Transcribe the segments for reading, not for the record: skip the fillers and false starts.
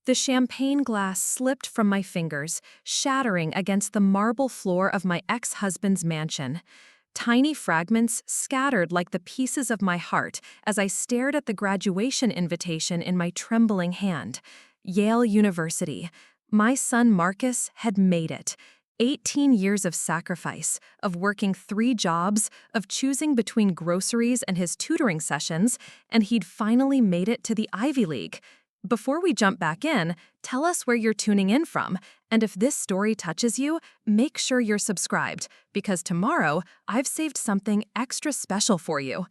The champagne glass slipped from my fingers, shattering against the marble floor of my ex-husband's mansion. Tiny fragments scattered like the pieces of my heart as I stared at the graduation invitation in my trembling hand. Yale University. My son Marcus had made it. 18 years of sacrifice, of working 3 jobs, of choosing between groceries and his tutoring sessions, and he'd finally made it to the Ivy League. Before we jump back in, tell us where you're tuning in from, and if this story touches you, make sure you're subscribed, because tomorrow I've saved something extra special for you.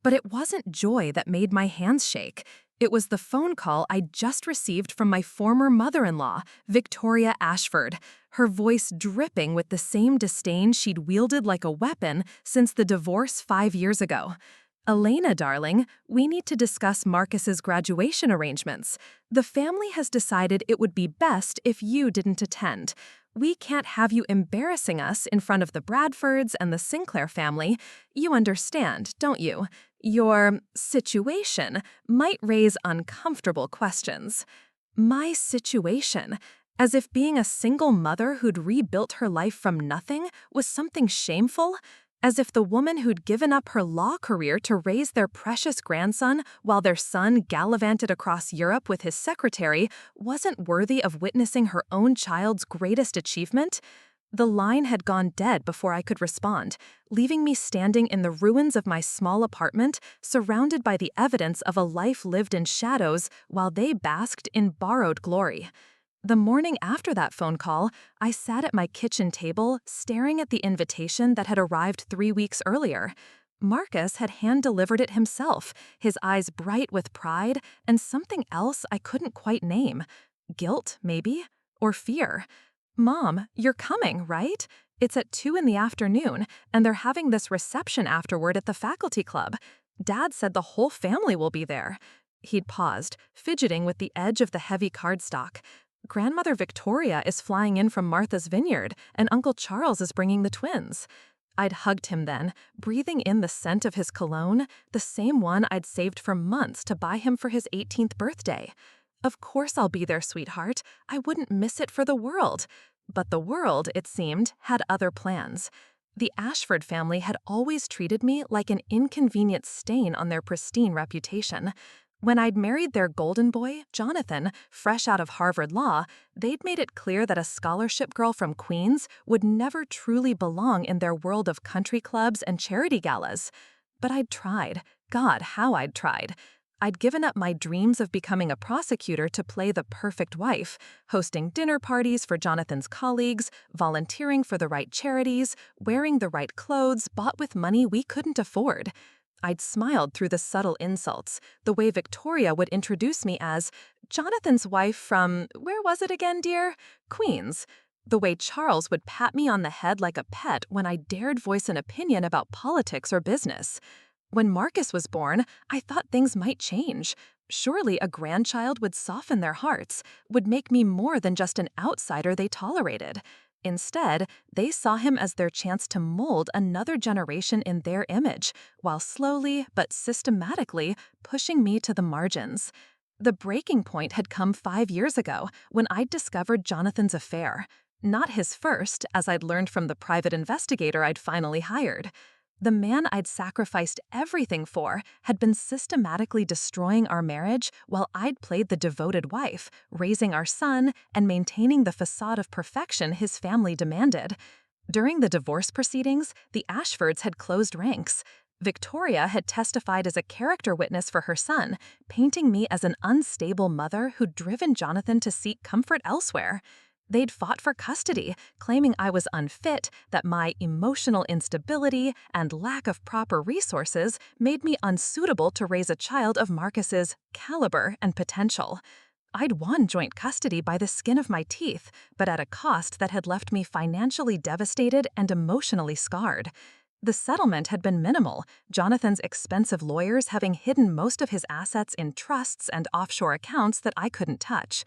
But it wasn't joy that made my hands shake. It was the phone call I just received from my former mother-in-law, Victoria Ashford, her voice dripping with the same disdain she'd wielded like a weapon since the divorce 5 years ago. Elena, darling, we need to discuss Marcus's graduation arrangements. The family has decided it would be best if you didn't attend. We can't have you embarrassing us in front of the Bradfords and the Sinclair family. You understand, don't you? Your situation might raise uncomfortable questions. My situation, as if being a single mother who'd rebuilt her life from nothing was something shameful? As if the woman who'd given up her law career to raise their precious grandson while their son gallivanted across Europe with his secretary wasn't worthy of witnessing her own child's greatest achievement? The line had gone dead before I could respond, leaving me standing in the ruins of my small apartment, surrounded by the evidence of a life lived in shadows while they basked in borrowed glory. The morning after that phone call, I sat at my kitchen table, staring at the invitation that had arrived 3 weeks earlier. Marcus had hand-delivered it himself, his eyes bright with pride, and something else I couldn't quite name. Guilt, maybe? Or fear? Mom, you're coming, right? It's at 2 in the afternoon, and they're having this reception afterward at the faculty club. Dad said the whole family will be there. He'd paused, fidgeting with the edge of the heavy cardstock. Grandmother Victoria is flying in from Martha's Vineyard, and Uncle Charles is bringing the twins. I'd hugged him then, breathing in the scent of his cologne, the same one I'd saved for months to buy him for his 18th birthday. Of course I'll be there, sweetheart. I wouldn't miss it for the world. But the world, it seemed, had other plans. The Ashford family had always treated me like an inconvenient stain on their pristine reputation. When I'd married their golden boy, Jonathan, fresh out of Harvard Law, they'd made it clear that a scholarship girl from Queens would never truly belong in their world of country clubs and charity galas. But I'd tried. God, how I'd tried. I'd given up my dreams of becoming a prosecutor to play the perfect wife, hosting dinner parties for Jonathan's colleagues, volunteering for the right charities, wearing the right clothes bought with money we couldn't afford. I'd smiled through the subtle insults, the way Victoria would introduce me as Jonathan's wife from, where was it again, dear? Queens. The way Charles would pat me on the head like a pet when I dared voice an opinion about politics or business. When Marcus was born, I thought things might change. Surely a grandchild would soften their hearts, would make me more than just an outsider they tolerated. Instead, they saw him as their chance to mold another generation in their image, while slowly but systematically pushing me to the margins. The breaking point had come 5 years ago when I'd discovered Jonathan's affair. Not his first, as I'd learned from the private investigator I'd finally hired. The man I'd sacrificed everything for had been systematically destroying our marriage while I'd played the devoted wife, raising our son and maintaining the facade of perfection his family demanded. During the divorce proceedings, the Ashfords had closed ranks. Victoria had testified as a character witness for her son, painting me as an unstable mother who'd driven Jonathan to seek comfort elsewhere. They'd fought for custody, claiming I was unfit, that my emotional instability and lack of proper resources made me unsuitable to raise a child of Marcus's caliber and potential. I'd won joint custody by the skin of my teeth, but at a cost that had left me financially devastated and emotionally scarred. The settlement had been minimal, Jonathan's expensive lawyers having hidden most of his assets in trusts and offshore accounts that I couldn't touch.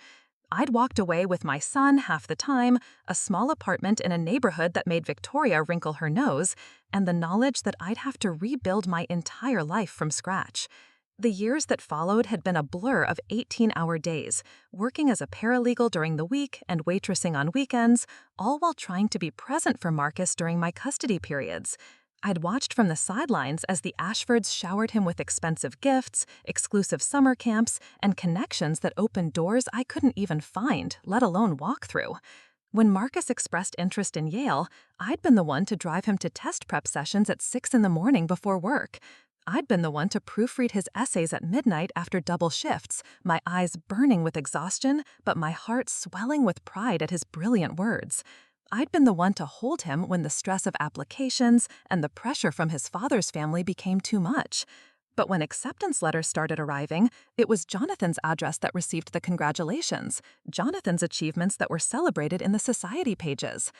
I'd walked away with my son half the time, a small apartment in a neighborhood that made Victoria wrinkle her nose, and the knowledge that I'd have to rebuild my entire life from scratch. The years that followed had been a blur of 18-hour days, working as a paralegal during the week and waitressing on weekends, all while trying to be present for Marcus during my custody periods. I'd watched from the sidelines as the Ashfords showered him with expensive gifts, exclusive summer camps, and connections that opened doors I couldn't even find, let alone walk through. When Marcus expressed interest in Yale, I'd been the one to drive him to test prep sessions at 6 in the morning before work. I'd been the one to proofread his essays at midnight after double shifts, my eyes burning with exhaustion, but my heart swelling with pride at his brilliant words. I'd been the one to hold him when the stress of applications and the pressure from his father's family became too much. But when acceptance letters started arriving, it was Jonathan's address that received the congratulations, Jonathan's achievements that were celebrated in the society pages.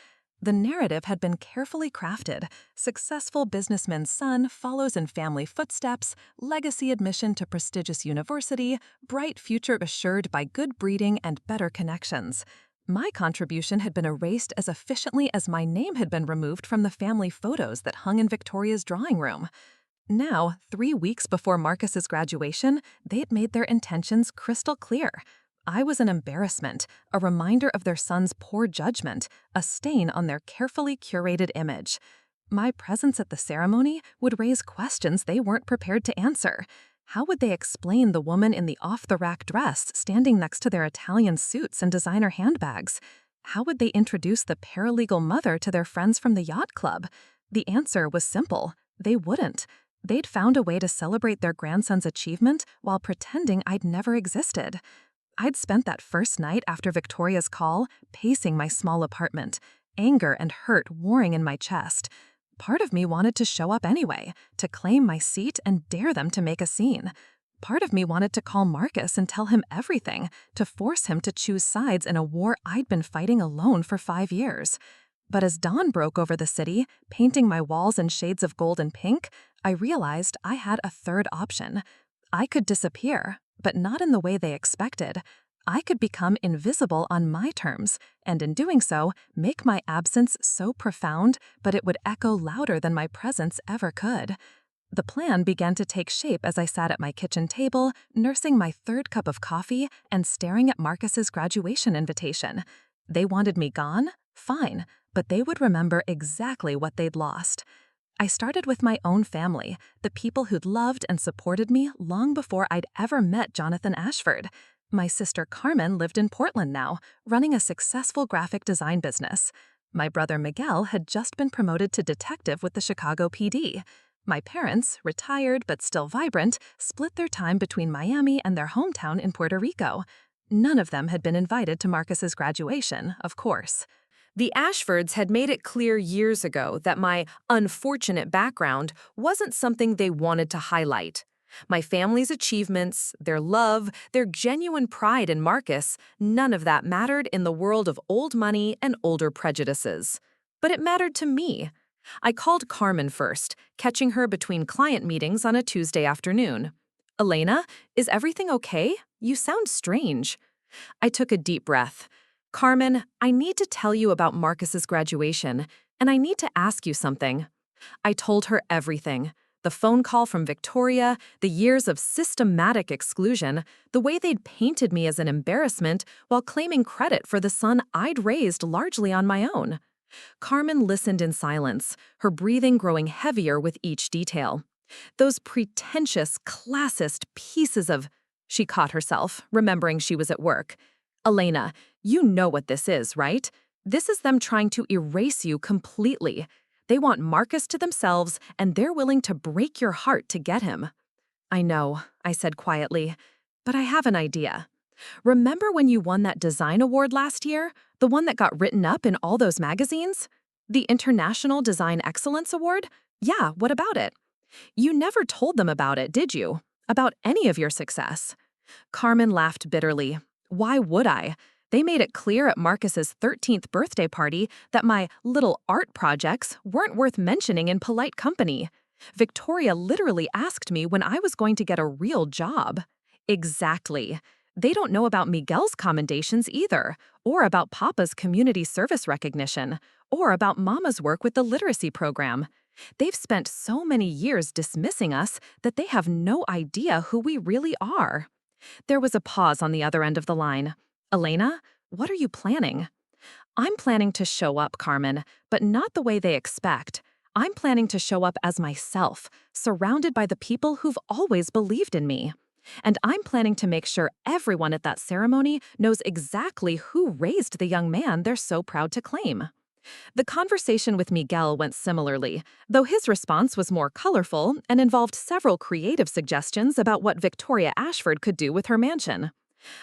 The narrative had been carefully crafted. Successful businessman's son follows in family footsteps, legacy admission to prestigious university, bright future assured by good breeding and better connections. My contribution had been erased as efficiently as my name had been removed from the family photos that hung in Victoria's drawing room. Now, 3 weeks before Marcus's graduation, they'd made their intentions crystal clear. I was an embarrassment, a reminder of their son's poor judgment, a stain on their carefully curated image. My presence at the ceremony would raise questions they weren't prepared to answer. How would they explain the woman in the off-the-rack dress standing next to their Italian suits and designer handbags? How would they introduce the paralegal mother to their friends from the yacht club? The answer was simple. They wouldn't. They'd found a way to celebrate their grandson's achievement while pretending I'd never existed. I'd spent that first night after Victoria's call pacing my small apartment, anger and hurt warring in my chest. Part of me wanted to show up anyway, to claim my seat and dare them to make a scene. Part of me wanted to call Marcus and tell him everything, to force him to choose sides in a war I'd been fighting alone for 5 years. But as dawn broke over the city, painting my walls in shades of gold and pink, I realized I had a third option. I could disappear, but not in the way they expected. I could become invisible on my terms, and in doing so, make my absence so profound, but it would echo louder than my presence ever could. The plan began to take shape as I sat at my kitchen table, nursing my third cup of coffee and staring at Marcus's graduation invitation. They wanted me gone? Fine, but they would remember exactly what they'd lost. I started with my own family, the people who'd loved and supported me long before I'd ever met Jonathan Ashford. My sister Carmen lived in Portland now, running a successful graphic design business. My brother Miguel had just been promoted to detective with the Chicago PD. My parents, retired but still vibrant, split their time between Miami and their hometown in Puerto Rico. None of them had been invited to Marcus's graduation, of course. The Ashfords had made it clear years ago that my unfortunate background wasn't something they wanted to highlight. My family's achievements, their love, their genuine pride in Marcus, none of that mattered in the world of old money and older prejudices. But it mattered to me. I called Carmen first, catching her between client meetings on a Tuesday afternoon. "Elena, is everything okay? You sound strange." I took a deep breath. "Carmen, I need to tell you about Marcus's graduation, and I need to ask you something." I told her everything. The phone call from Victoria, the years of systematic exclusion, the way they'd painted me as an embarrassment while claiming credit for the son I'd raised largely on my own. Carmen listened in silence, her breathing growing heavier with each detail. Those pretentious, classist pieces of... She caught herself, remembering she was at work. "Elena, you know what this is, right? This is them trying to erase you completely. They want Marcus to themselves, and they're willing to break your heart to get him." "I know," I said quietly, "but I have an idea. Remember when you won that design award last year? The one that got written up in all those magazines? The International Design Excellence Award? Yeah, what about it? You never told them about it, did you? About any of your success?" Carmen laughed bitterly. "Why would I? They made it clear at Marcus's 13th birthday party that my little art projects weren't worth mentioning in polite company. Victoria literally asked me when I was going to get a real job." "Exactly. They don't know about Miguel's commendations either, or about Papa's community service recognition, or about Mama's work with the literacy program. They've spent so many years dismissing us that they have no idea who we really are. There was a pause on the other end of the line. Elena, what are you planning? I'm planning to show up, Carmen, but not the way they expect. I'm planning to show up as myself, surrounded by the people who've always believed in me. And I'm planning to make sure everyone at that ceremony knows exactly who raised the young man they're so proud to claim. The conversation with Miguel went similarly, though his response was more colorful and involved several creative suggestions about what Victoria Ashford could do with her mansion.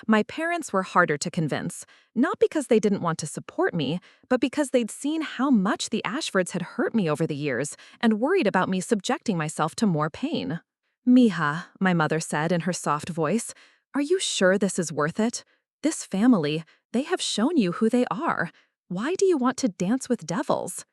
My parents were harder to convince, not because they didn't want to support me, but because they'd seen how much the Ashfords had hurt me over the years and worried about me subjecting myself to more pain. Mija, my mother said in her soft voice, are you sure this is worth it? This family, they have shown you who they are. Why do you want to dance with devils?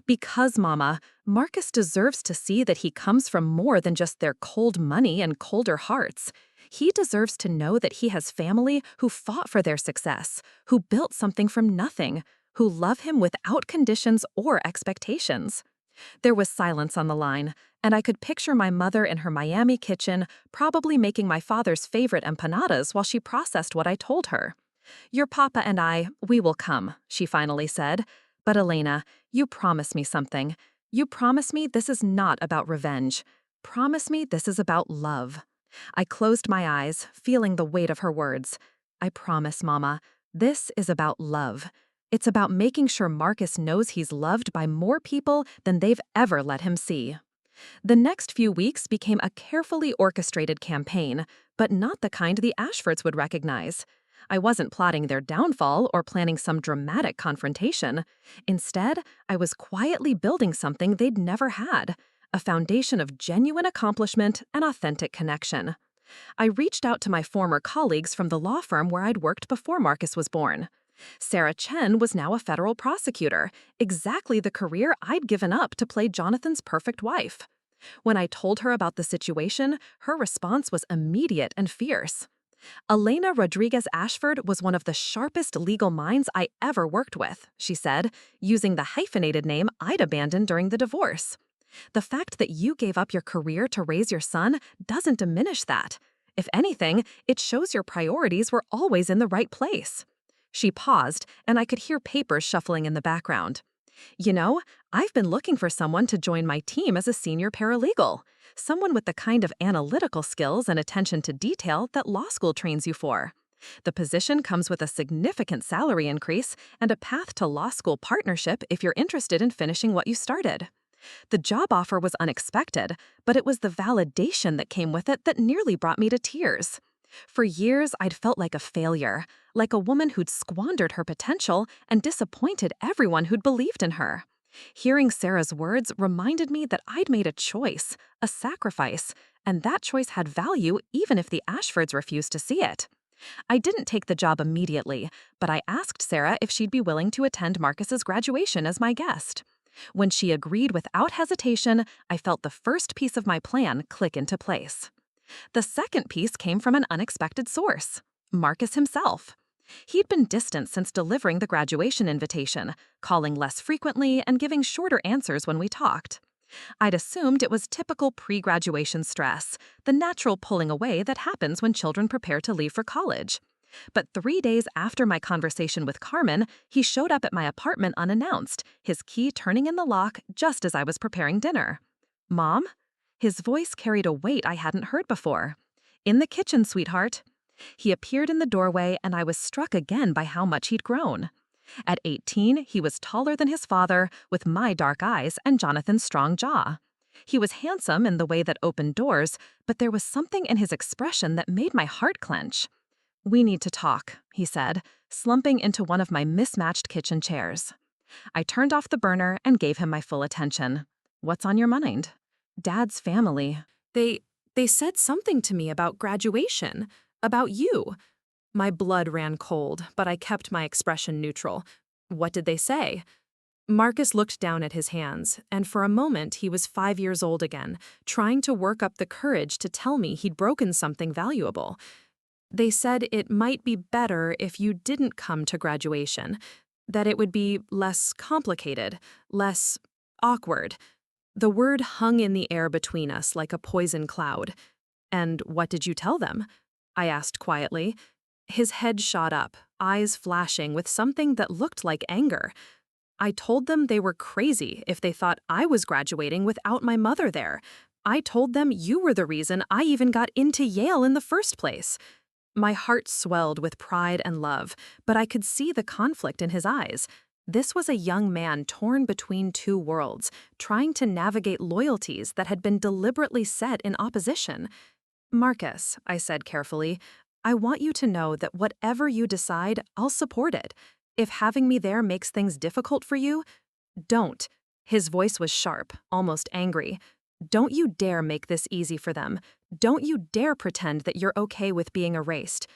Because, Mama, Marcus deserves to see that he comes from more than just their cold money and colder hearts. He deserves to know that he has family who fought for their success, who built something from nothing, who love him without conditions or expectations. There was silence on the line, and I could picture my mother in her Miami kitchen, probably making my father's favorite empanadas while she processed what I told her. Your papa and I, we will come, she finally said. But Elena, you promise me something. You promise me this is not about revenge. Promise me this is about love. I closed my eyes, feeling the weight of her words. I promise, Mama, this is about love. It's about making sure Marcus knows he's loved by more people than they've ever let him see. The next few weeks became a carefully orchestrated campaign, but not the kind the Ashfords would recognize. I wasn't plotting their downfall or planning some dramatic confrontation. Instead, I was quietly building something they'd never had, a foundation of genuine accomplishment and authentic connection. I reached out to my former colleagues from the law firm where I'd worked before Marcus was born. Sarah Chen was now a federal prosecutor, exactly the career I'd given up to play Jonathan's perfect wife. When I told her about the situation, her response was immediate and fierce. Elena Rodriguez Ashford was one of the sharpest legal minds I ever worked with, she said, using the hyphenated name I'd abandoned during the divorce. The fact that you gave up your career to raise your son doesn't diminish that. If anything, it shows your priorities were always in the right place. She paused, and I could hear papers shuffling in the background. You know, I've been looking for someone to join my team as a senior paralegal, someone with the kind of analytical skills and attention to detail that law school trains you for. The position comes with a significant salary increase and a path to law school partnership if you're interested in finishing what you started. The job offer was unexpected, but it was the validation that came with it that nearly brought me to tears. For years, I'd felt like a failure, like a woman who'd squandered her potential and disappointed everyone who'd believed in her. Hearing Sarah's words reminded me that I'd made a choice, a sacrifice, and that choice had value even if the Ashfords refused to see it. I didn't take the job immediately, but I asked Sarah if she'd be willing to attend Marcus's graduation as my guest. When she agreed without hesitation, I felt the first piece of my plan click into place. The second piece came from an unexpected source, Marcus himself. He'd been distant since delivering the graduation invitation, calling less frequently and giving shorter answers when we talked. I'd assumed it was typical pre-graduation stress, the natural pulling away that happens when children prepare to leave for college. But 3 days after my conversation with Carmen, he showed up at my apartment unannounced, his key turning in the lock just as I was preparing dinner. Mom? His voice carried a weight I hadn't heard before. In the kitchen, sweetheart. He appeared in the doorway, and I was struck again by how much he'd grown. At 18, he was taller than his father, with my dark eyes and Jonathan's strong jaw. He was handsome in the way that opened doors, but there was something in his expression that made my heart clench. We need to talk, he said, slumping into one of my mismatched kitchen chairs. I turned off the burner and gave him my full attention. What's on your mind? Dad's family. They said something to me about graduation, about you. My blood ran cold, but I kept my expression neutral. What did they say? Marcus looked down at his hands, and for a moment he was 5 years old again, trying to work up the courage to tell me he'd broken something valuable. They said it might be better if you didn't come to graduation, that it would be less complicated, less awkward. The word hung in the air between us like a poison cloud. "And what did you tell them?" I asked quietly. His head shot up, eyes flashing with something that looked like anger. "I told them they were crazy if they thought I was graduating without my mother there. I told them you were the reason I even got into Yale in the first place." My heart swelled with pride and love, but I could see the conflict in his eyes. This was a young man torn between two worlds, trying to navigate loyalties that had been deliberately set in opposition. "Marcus," I said carefully, "I want you to know that whatever you decide, I'll support it. If having me there makes things difficult for you, don't." His voice was sharp, almost angry. "Don't you dare make this easy for them. Don't you dare pretend that you're okay with being erased."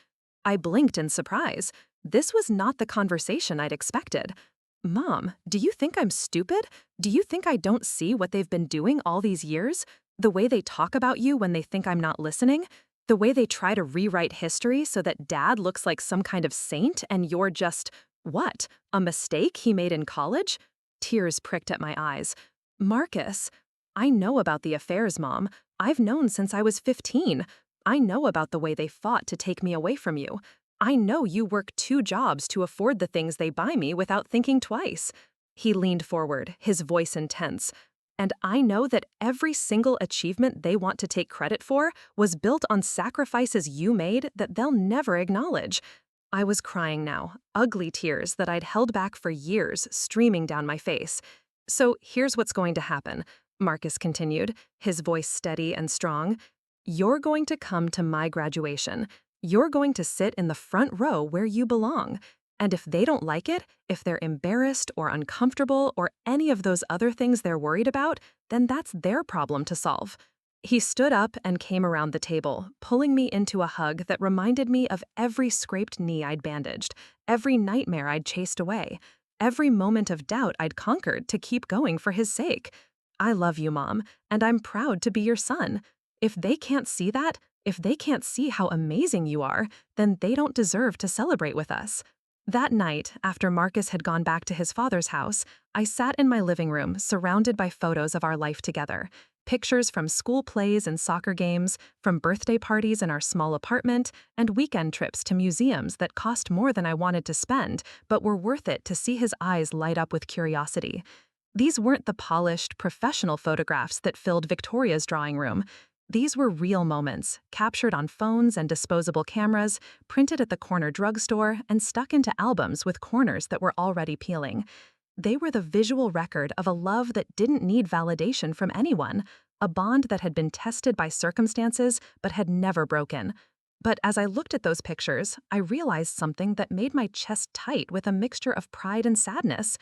I blinked in surprise. This was not the conversation I'd expected. "Mom, do you think I'm stupid? Do you think I don't see what they've been doing all these years? The way they talk about you when they think I'm not listening? The way they try to rewrite history so that Dad looks like some kind of saint and you're just, what, a mistake he made in college?" Tears pricked at my eyes. "Marcus, I know about the affairs, Mom. I've known since I was 15. I know about the way they fought to take me away from you. I know you work 2 jobs to afford the things they buy me without thinking twice." He leaned forward, his voice intense. "And I know that every single achievement they want to take credit for was built on sacrifices you made that they'll never acknowledge." I was crying now, ugly tears that I'd held back for years streaming down my face. "So here's what's going to happen," Marcus continued, his voice steady and strong. "You're going to come to my graduation. You're going to sit in the front row where you belong. And if they don't like it, if they're embarrassed or uncomfortable or any of those other things they're worried about, then that's their problem to solve." He stood up and came around the table, pulling me into a hug that reminded me of every scraped knee I'd bandaged, every nightmare I'd chased away, every moment of doubt I'd conquered to keep going for his sake. "I love you, Mom, and I'm proud to be your son. If they can't see that, if they can't see how amazing you are, then they don't deserve to celebrate with us." That night, after Marcus had gone back to his father's house, I sat in my living room surrounded by photos of our life together. Pictures from school plays and soccer games, from birthday parties in our small apartment, and weekend trips to museums that cost more than I wanted to spend, but were worth it to see his eyes light up with curiosity. These weren't the polished, professional photographs that filled Victoria's drawing room. These were real moments, captured on phones and disposable cameras, printed at the corner drugstore, and stuck into albums with corners that were already peeling. They were the visual record of a love that didn't need validation from anyone, a bond that had been tested by circumstances but had never broken. But as I looked at those pictures, I realized something that made my chest tight with a mixture of pride and sadness.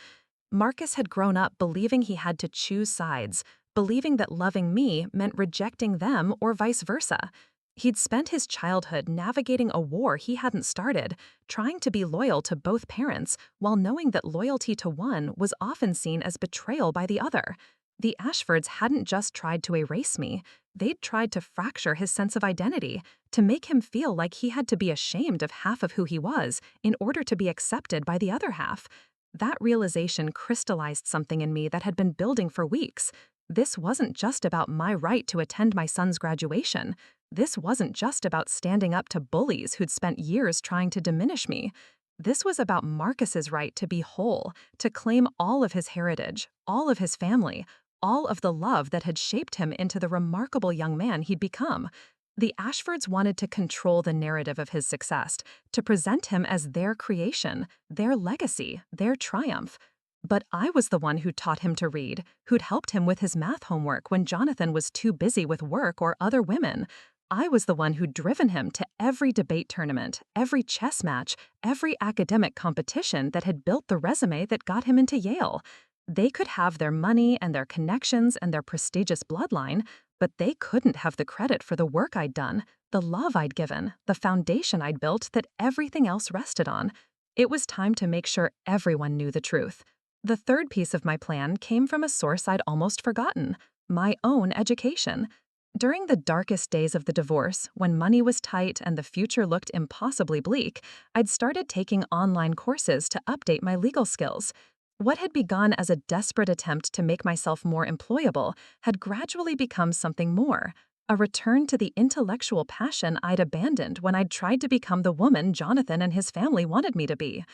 Marcus had grown up believing he had to choose sides, believing that loving me meant rejecting them or vice versa. He'd spent his childhood navigating a war he hadn't started, trying to be loyal to both parents, while knowing that loyalty to one was often seen as betrayal by the other. The Ashfords hadn't just tried to erase me, they'd tried to fracture his sense of identity, to make him feel like he had to be ashamed of half of who he was in order to be accepted by the other half. That realization crystallized something in me that had been building for weeks. This wasn't just about my right to attend my son's graduation. This wasn't just about standing up to bullies who'd spent years trying to diminish me. This was about Marcus's right to be whole, to claim all of his heritage, all of his family, all of the love that had shaped him into the remarkable young man he'd become. The Ashfords wanted to control the narrative of his success, to present him as their creation, their legacy, their triumph. But I was the one who taught him to read, who'd helped him with his math homework when Jonathan was too busy with work or other women. I was the one who'd driven him to every debate tournament, every chess match, every academic competition that had built the resume that got him into Yale. They could have their money and their connections and their prestigious bloodline, but they couldn't have the credit for the work I'd done, the love I'd given, the foundation I'd built that everything else rested on. It was time to make sure everyone knew the truth. The third piece of my plan came from a source I'd almost forgotten: my own education. During the darkest days of the divorce, when money was tight and the future looked impossibly bleak, I'd started taking online courses to update my legal skills. What had begun as a desperate attempt to make myself more employable had gradually become something more, a return to the intellectual passion I'd abandoned when I'd tried to become the woman Jonathan and his family wanted me to be.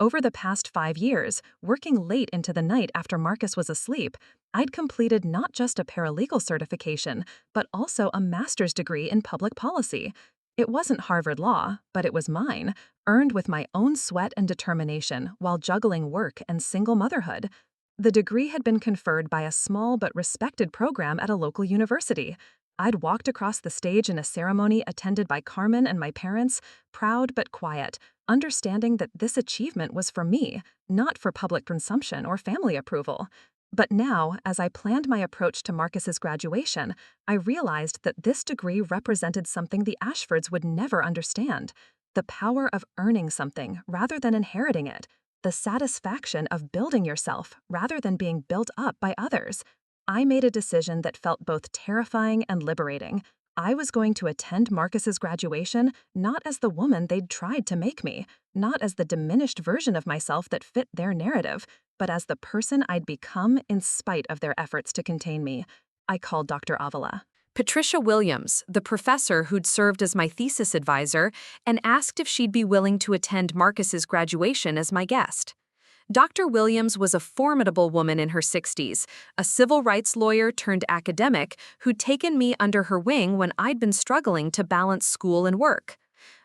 Over the past 5 years, working late into the night after Marcus was asleep, I'd completed not just a paralegal certification, but also a master's degree in public policy. It wasn't Harvard Law, but it was mine, earned with my own sweat and determination while juggling work and single motherhood. The degree had been conferred by a small but respected program at a local university. I'd walked across the stage in a ceremony attended by Carmen and my parents, proud but quiet, understanding that this achievement was for me, not for public consumption or family approval. But now, as I planned my approach to Marcus's graduation, I realized that this degree represented something the Ashfords would never understand: the power of earning something rather than inheriting it, the satisfaction of building yourself rather than being built up by others. I made a decision that felt both terrifying and liberating. I was going to attend Marcus's graduation not as the woman they'd tried to make me, not as the diminished version of myself that fit their narrative, but as the person I'd become in spite of their efforts to contain me. I called Dr. Avila. Patricia Williams, the professor who'd served as my thesis advisor, and asked if she'd be willing to attend Marcus's graduation as my guest. Dr. Williams was a formidable woman in her 60s, a civil rights lawyer turned academic who'd taken me under her wing when I'd been struggling to balance school and work.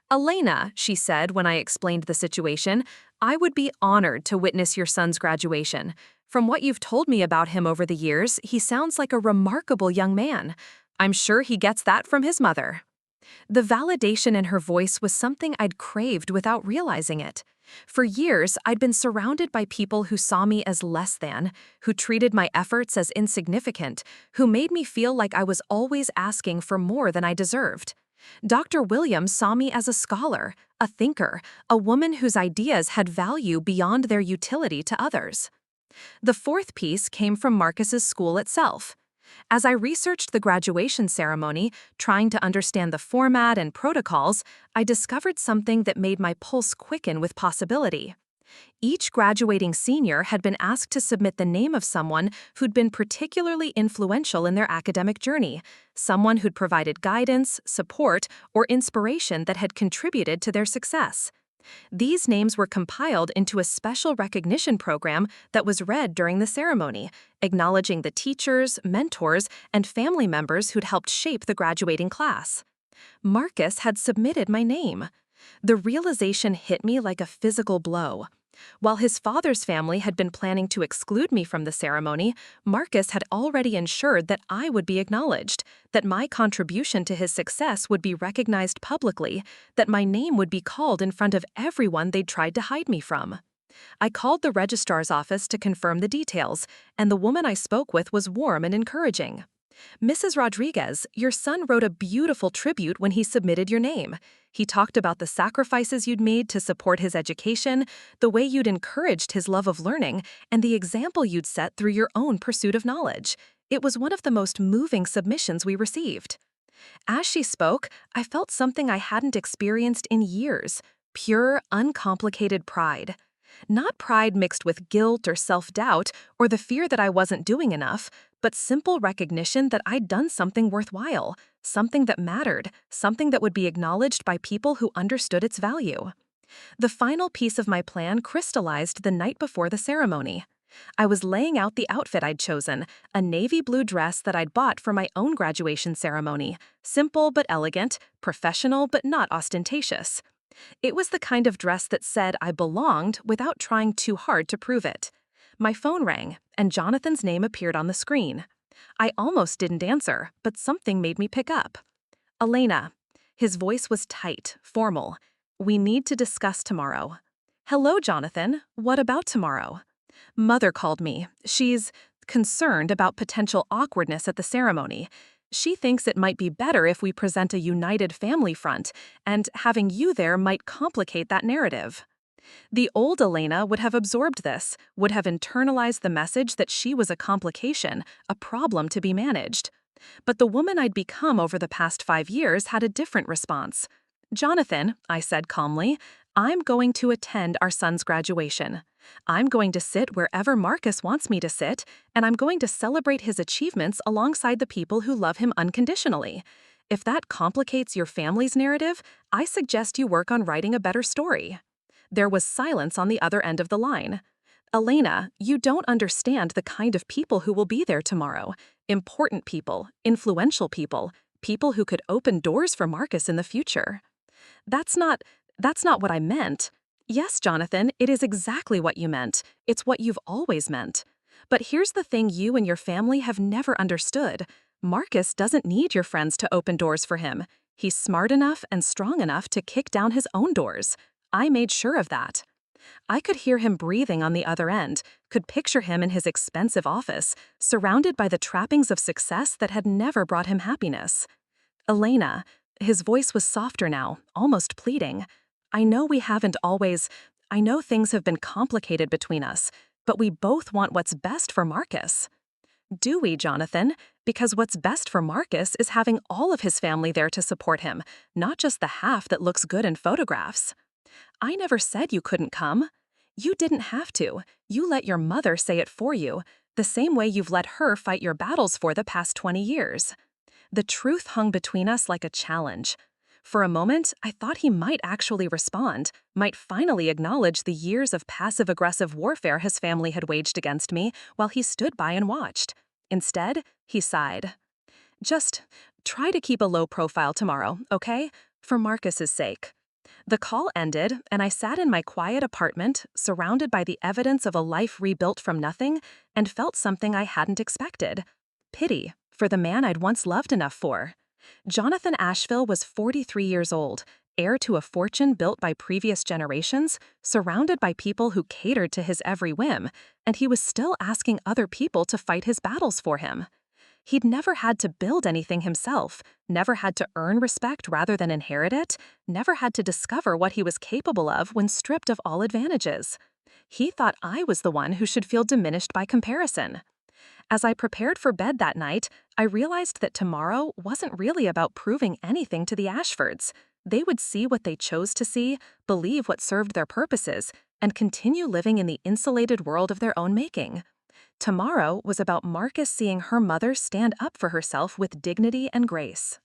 "Elena," she said when I explained the situation, "I would be honored to witness your son's graduation. From what you've told me about him over the years, he sounds like a remarkable young man. I'm sure he gets that from his mother." The validation in her voice was something I'd craved without realizing it. For years, I'd been surrounded by people who saw me as less than, who treated my efforts as insignificant, who made me feel like I was always asking for more than I deserved. Dr. Williams saw me as a scholar, a thinker, a woman whose ideas had value beyond their utility to others. The fourth piece came from Marcus's school itself. As I researched the graduation ceremony, trying to understand the format and protocols, I discovered something that made my pulse quicken with possibility. Each graduating senior had been asked to submit the name of someone who'd been particularly influential in their academic journey, someone who'd provided guidance, support, or inspiration that had contributed to their success. These names were compiled into a special recognition program that was read during the ceremony, acknowledging the teachers, mentors, and family members who'd helped shape the graduating class. Marcus had submitted my name. The realization hit me like a physical blow. While his father's family had been planning to exclude me from the ceremony, Marcus had already ensured that I would be acknowledged, that my contribution to his success would be recognized publicly, that my name would be called in front of everyone they'd tried to hide me from. I called the registrar's office to confirm the details, and the woman I spoke with was warm and encouraging. "Mrs. Rodriguez, your son wrote a beautiful tribute when he submitted your name. He talked about the sacrifices you'd made to support his education, the way you'd encouraged his love of learning, and the example you'd set through your own pursuit of knowledge. It was one of the most moving submissions we received." As she spoke, I felt something I hadn't experienced in years: pure, uncomplicated pride. Not pride mixed with guilt or self-doubt or the fear that I wasn't doing enough, but simple recognition that I'd done something worthwhile, something that mattered, something that would be acknowledged by people who understood its value. The final piece of my plan crystallized the night before the ceremony. I was laying out the outfit I'd chosen, a navy blue dress that I'd bought for my own graduation ceremony, simple but elegant, professional but not ostentatious. It was the kind of dress that said I belonged without trying too hard to prove it. My phone rang, and Jonathan's name appeared on the screen. I almost didn't answer, but something made me pick up. "Elena." His voice was tight, formal. "We need to discuss tomorrow." "Hello, Jonathan. What about tomorrow?" "Mother called me. She's concerned about potential awkwardness at the ceremony. She thinks it might be better if we present a united family front, and having you there might complicate that narrative." The old Elena would have absorbed this, would have internalized the message that she was a complication, a problem to be managed. But the woman I'd become over the past 5 years had a different response. "Jonathan," I said calmly, "I'm going to attend our son's graduation. I'm going to sit wherever Marcus wants me to sit, and I'm going to celebrate his achievements alongside the people who love him unconditionally. If that complicates your family's narrative, I suggest you work on writing a better story." There was silence on the other end of the line. "Elena, you don't understand the kind of people who will be there tomorrow. Important people, influential people, people who could open doors for Marcus in the future." That's not, that's not what I meant. Yes, Jonathan, it is exactly what you meant. It's what you've always meant. But here's the thing you and your family have never understood. Marcus doesn't need your friends to open doors for him. He's smart enough and strong enough to kick down his own doors. I made sure of that. I could hear him breathing on the other end, could picture him in his expensive office, surrounded by the trappings of success that had never brought him happiness. "Elena," his voice was softer now, almost pleading. I know things have been complicated between us, but we both want what's best for Marcus." "Do we, Jonathan? Because what's best for Marcus is having all of his family there to support him, not just the half that looks good in photographs." "I never said you couldn't come. You didn't have to. You let your mother say it for you, the same way you've let her fight your battles for the past 20 years. The truth hung between us like a challenge. For a moment, I thought he might actually respond, might finally acknowledge the years of passive-aggressive warfare his family had waged against me while he stood by and watched. Instead, he sighed. "Just try to keep a low profile tomorrow, okay? For Marcus's sake." The call ended, and I sat in my quiet apartment, surrounded by the evidence of a life rebuilt from nothing, and felt something I hadn't expected. Pity for the man I'd once loved enough for. Jonathan Asheville was 43 years old, heir to a fortune built by previous generations, surrounded by people who catered to his every whim, and he was still asking other people to fight his battles for him. He'd never had to build anything himself, never had to earn respect rather than inherit it, never had to discover what he was capable of when stripped of all advantages. He thought I was the one who should feel diminished by comparison. As I prepared for bed that night, I realized that tomorrow wasn't really about proving anything to the Ashfords. They would see what they chose to see, believe what served their purposes, and continue living in the insulated world of their own making. Tomorrow was about Marcus seeing her mother stand up for herself with dignity and grace.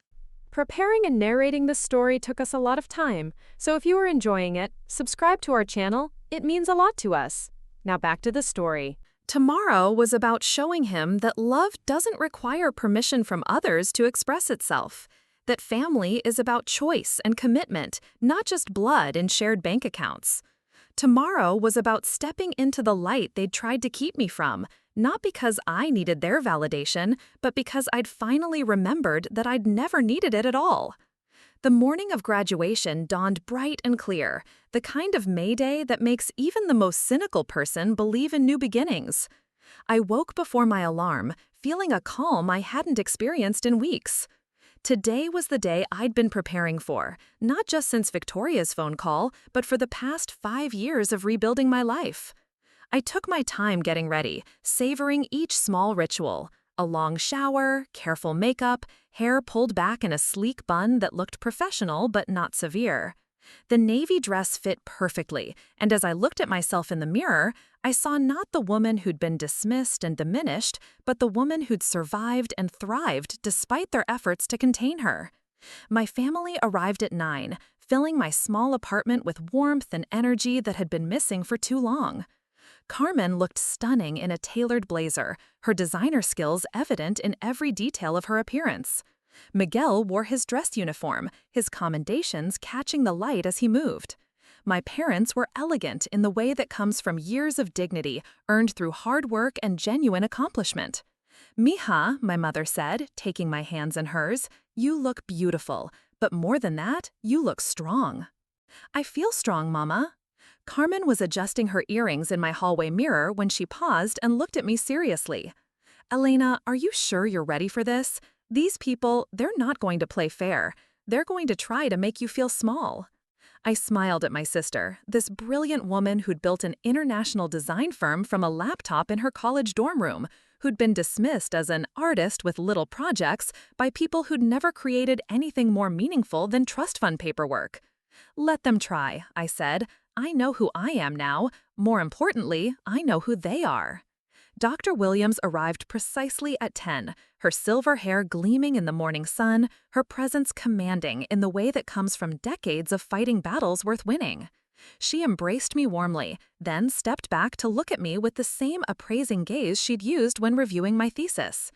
Preparing and narrating this story took us a lot of time, so if you are enjoying it, subscribe to our channel. It means a lot to us. Now back to the story. Tomorrow was about showing him that love doesn't require permission from others to express itself, that family is about choice and commitment, not just blood in shared bank accounts. Tomorrow was about stepping into the light they'd tried to keep me from, not because I needed their validation, but because I'd finally remembered that I'd never needed it at all. The morning of graduation dawned bright and clear, the kind of May Day that makes even the most cynical person believe in new beginnings. I woke before my alarm, feeling a calm I hadn't experienced in weeks. Today was the day I'd been preparing for, not just since Victoria's phone call, but for the past 5 years of rebuilding my life. I took my time getting ready, savoring each small ritual. A long shower, careful makeup, hair pulled back in a sleek bun that looked professional but not severe. The navy dress fit perfectly, and as I looked at myself in the mirror, I saw not the woman who'd been dismissed and diminished, but the woman who'd survived and thrived despite their efforts to contain her. My family arrived at 9, filling my small apartment with warmth and energy that had been missing for too long. Carmen looked stunning in a tailored blazer, her designer skills evident in every detail of her appearance. Miguel wore his dress uniform, his commendations catching the light as he moved. My parents were elegant in the way that comes from years of dignity earned through hard work and genuine accomplishment. "Mija," my mother said, taking my hands in hers, "you look beautiful, but more than that, you look strong." "I feel strong, Mama." Carmen was adjusting her earrings in my hallway mirror when she paused and looked at me seriously. "Elena, are you sure you're ready for this? These people, they're not going to play fair. They're going to try to make you feel small." I smiled at my sister, this brilliant woman who'd built an international design firm from a laptop in her college dorm room, who'd been dismissed as an artist with little projects by people who'd never created anything more meaningful than trust fund paperwork. "Let them try," I said. I know who I am now. More importantly, I know who they are. Dr. Williams arrived precisely at 10, her silver hair gleaming in the morning sun, her presence commanding in the way that comes from decades of fighting battles worth winning. She embraced me warmly, then stepped back to look at me with the same appraising gaze she'd used when reviewing my thesis.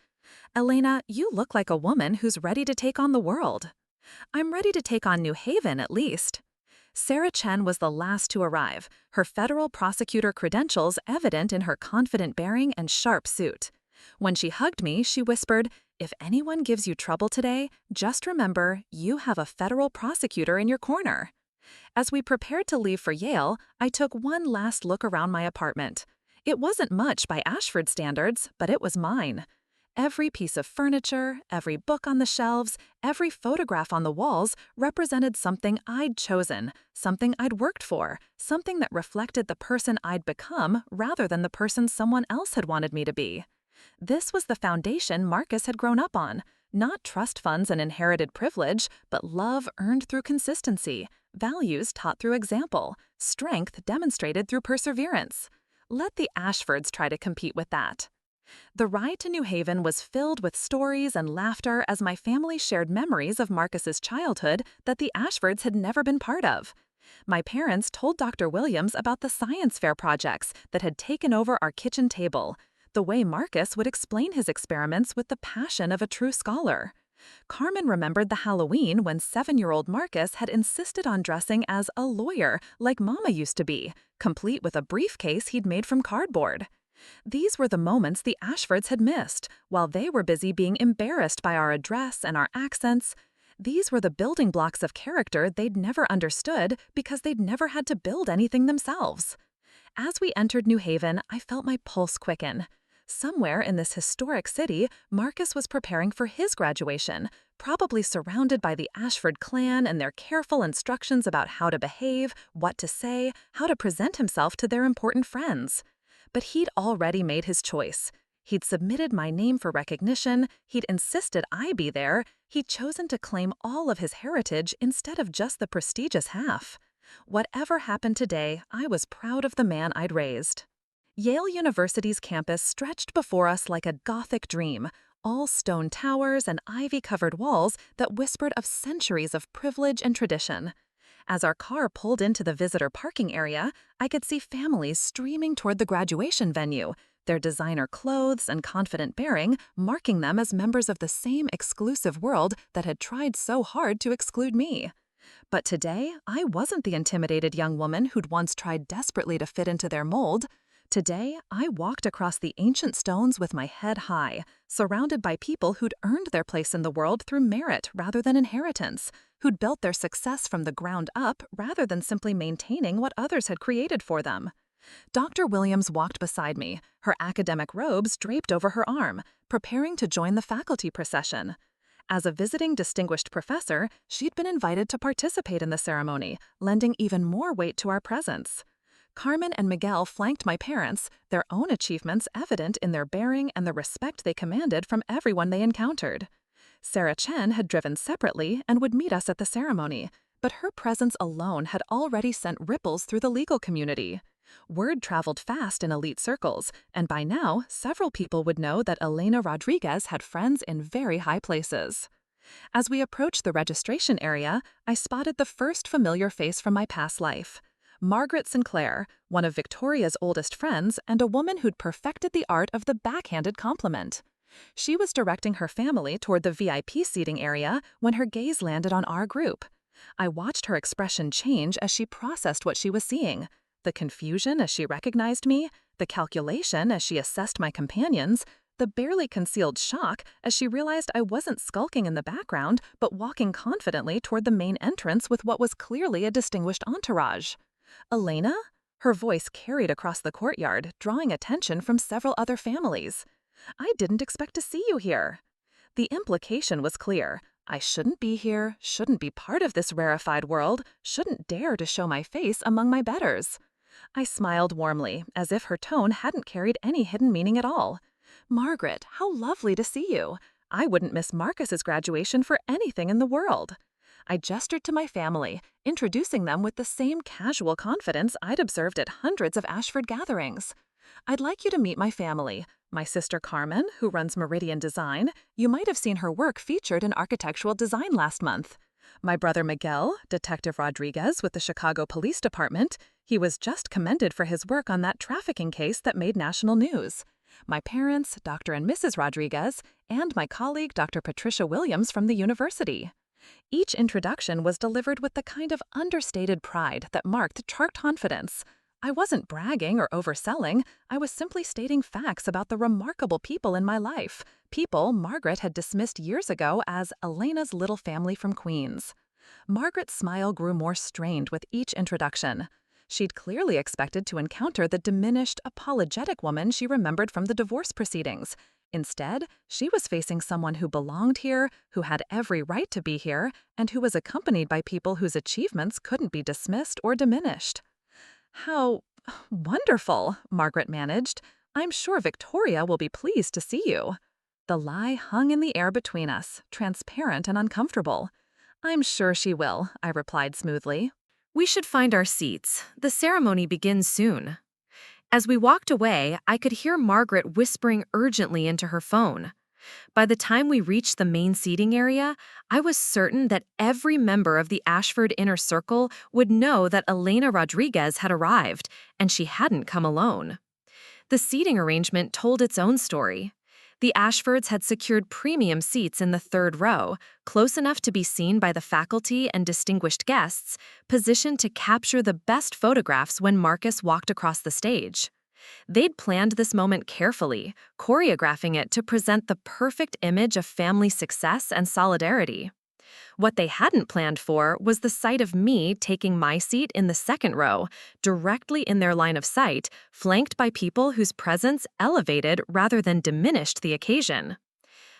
"Elena, you look like a woman who's ready to take on the world." "I'm ready to take on New Haven, at least." Sarah Chen was the last to arrive, her federal prosecutor credentials evident in her confident bearing and sharp suit. When she hugged me, she whispered, "If anyone gives you trouble today, just remember you have a federal prosecutor in your corner." As we prepared to leave for Yale, I took one last look around my apartment. It wasn't much by Ashford standards, but it was mine. Every piece of furniture, every book on the shelves, every photograph on the walls represented something I'd chosen, something I'd worked for, something that reflected the person I'd become rather than the person someone else had wanted me to be. This was the foundation Marcus had grown up on, not trust funds and inherited privilege, but love earned through consistency, values taught through example, strength demonstrated through perseverance. Let the Ashfords try to compete with that. The ride to New Haven was filled with stories and laughter as my family shared memories of Marcus's childhood that the Ashfords had never been part of. My parents told Dr. Williams about the science fair projects that had taken over our kitchen table, the way Marcus would explain his experiments with the passion of a true scholar. Carmen remembered the Halloween when 7-year-old Marcus had insisted on dressing as a lawyer like Mama used to be, complete with a briefcase he'd made from cardboard. These were the moments the Ashfords had missed, while they were busy being embarrassed by our address and our accents. These were the building blocks of character they'd never understood because they'd never had to build anything themselves. As we entered New Haven, I felt my pulse quicken. Somewhere in this historic city, Marcus was preparing for his graduation, probably surrounded by the Ashford clan and their careful instructions about how to behave, what to say, how to present himself to their important friends. But he'd already made his choice. He'd submitted my name for recognition, he'd insisted I be there, he'd chosen to claim all of his heritage instead of just the prestigious half. Whatever happened today, I was proud of the man I'd raised. Yale University's campus stretched before us like a Gothic dream, all stone towers and ivy-covered walls that whispered of centuries of privilege and tradition. As our car pulled into the visitor parking area, I could see families streaming toward the graduation venue, their designer clothes and confident bearing marking them as members of the same exclusive world that had tried so hard to exclude me. But today, I wasn't the intimidated young woman who'd once tried desperately to fit into their mold. Today, I walked across the ancient stones with my head high, surrounded by people who'd earned their place in the world through merit rather than inheritance, who'd built their success from the ground up rather than simply maintaining what others had created for them. Dr. Williams walked beside me, her academic robes draped over her arm, preparing to join the faculty procession. As a visiting distinguished professor, she'd been invited to participate in the ceremony, lending even more weight to our presence. Carmen and Miguel flanked my parents, their own achievements evident in their bearing and the respect they commanded from everyone they encountered. Sarah Chen had driven separately and would meet us at the ceremony, but her presence alone had already sent ripples through the legal community. Word traveled fast in elite circles, and by now, several people would know that Elena Rodriguez had friends in very high places. As we approached the registration area, I spotted the first familiar face from my past life. Margaret Sinclair, one of Victoria's oldest friends and a woman who'd perfected the art of the backhanded compliment. She was directing her family toward the VIP seating area when her gaze landed on our group. I watched her expression change as she processed what she was seeing. The confusion as she recognized me, the calculation as she assessed my companions, the barely concealed shock as she realized I wasn't skulking in the background but walking confidently toward the main entrance with what was clearly a distinguished entourage. "Elena?" Her voice carried across the courtyard, drawing attention from several other families. "I didn't expect to see you here." The implication was clear. I shouldn't be here, shouldn't be part of this rarefied world, shouldn't dare to show my face among my betters. I smiled warmly, as if her tone hadn't carried any hidden meaning at all. "Margaret, how lovely to see you. I wouldn't miss Marcus's graduation for anything in the world." I gestured to my family, introducing them with the same casual confidence I'd observed at hundreds of Ashford gatherings. I'd like you to meet my family. My sister Carmen, who runs Meridian Design, you might have seen her work featured in Architectural Design last month. My brother Miguel, Detective Rodriguez with the Chicago Police Department, he was just commended for his work on that trafficking case that made national news. My parents, Dr. and Mrs. Rodriguez, and my colleague Dr. Patricia Williams from the university. Each introduction was delivered with the kind of understated pride that marked chart confidence. I wasn't bragging or overselling, I was simply stating facts about the remarkable people in my life, people Margaret had dismissed years ago as Elena's little family from Queens. Margaret's smile grew more strained with each introduction. She'd clearly expected to encounter the diminished, apologetic woman she remembered from the divorce proceedings. Instead, she was facing someone who belonged here, who had every right to be here, and who was accompanied by people whose achievements couldn't be dismissed or diminished. "How wonderful," Margaret managed. "I'm sure Victoria will be pleased to see you." The lie hung in the air between us, transparent and uncomfortable. "I'm sure she will," I replied smoothly. We should find our seats. The ceremony begins soon. As we walked away, I could hear Margaret whispering urgently into her phone. By the time we reached the main seating area, I was certain that every member of the Ashford inner circle would know that Elena Rodriguez had arrived, and she hadn't come alone. The seating arrangement told its own story. The Ashfords had secured premium seats in the third row, close enough to be seen by the faculty and distinguished guests, positioned to capture the best photographs when Marcus walked across the stage. They'd planned this moment carefully, choreographing it to present the perfect image of family success and solidarity. What they hadn't planned for was the sight of me taking my seat in the second row, directly in their line of sight, flanked by people whose presence elevated rather than diminished the occasion.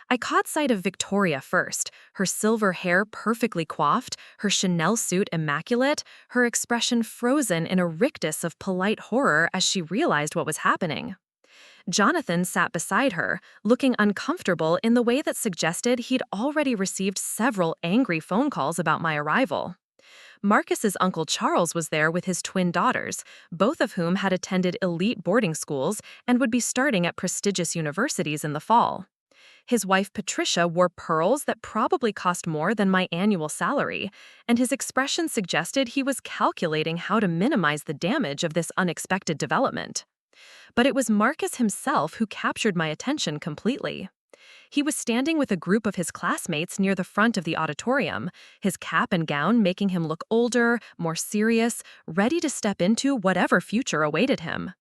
I caught sight of Victoria first, her silver hair perfectly coiffed, her Chanel suit immaculate, her expression frozen in a rictus of polite horror as she realized what was happening. Jonathan sat beside her, looking uncomfortable in the way that suggested he'd already received several angry phone calls about my arrival. Marcus's Uncle Charles was there with his twin daughters, both of whom had attended elite boarding schools and would be starting at prestigious universities in the fall. His wife Patricia wore pearls that probably cost more than my annual salary, and his expression suggested he was calculating how to minimize the damage of this unexpected development. But it was Marcus himself who captured my attention completely. He was standing with a group of his classmates near the front of the auditorium, his cap and gown making him look older, more serious, ready to step into whatever future awaited him.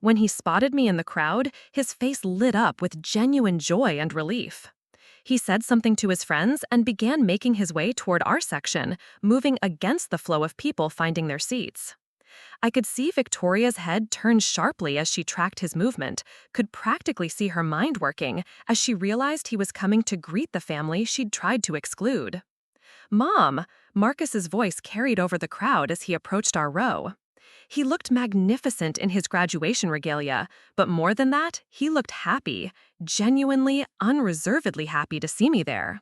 When he spotted me in the crowd, his face lit up with genuine joy and relief. He said something to his friends and began making his way toward our section, moving against the flow of people finding their seats. I could see Victoria's head turn sharply as she tracked his movement, could practically see her mind working as she realized he was coming to greet the family she'd tried to exclude. "Mom!" Marcus's voice carried over the crowd as he approached our row. He looked magnificent in his graduation regalia, but more than that, he looked happy, genuinely, unreservedly happy to see me there.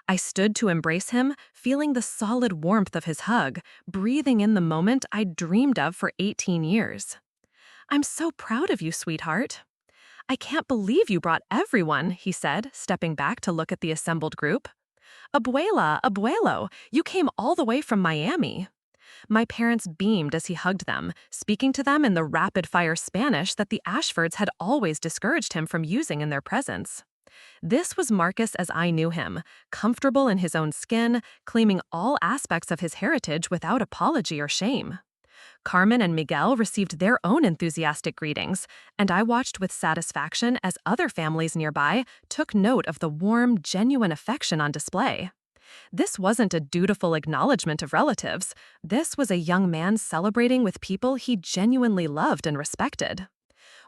I stood to embrace him, feeling the solid warmth of his hug, breathing in the moment I'd dreamed of for 18 years. "I'm so proud of you, sweetheart." "I can't believe you brought everyone," he said, stepping back to look at the assembled group. "Abuela, abuelo, you came all the way from Miami." My parents beamed as he hugged them, speaking to them in the rapid-fire Spanish that the Ashfords had always discouraged him from using in their presence. This was Marcus as I knew him, comfortable in his own skin, claiming all aspects of his heritage without apology or shame. Carmen and Miguel received their own enthusiastic greetings, and I watched with satisfaction as other families nearby took note of the warm, genuine affection on display. This wasn't a dutiful acknowledgement of relatives. This was a young man celebrating with people he genuinely loved and respected.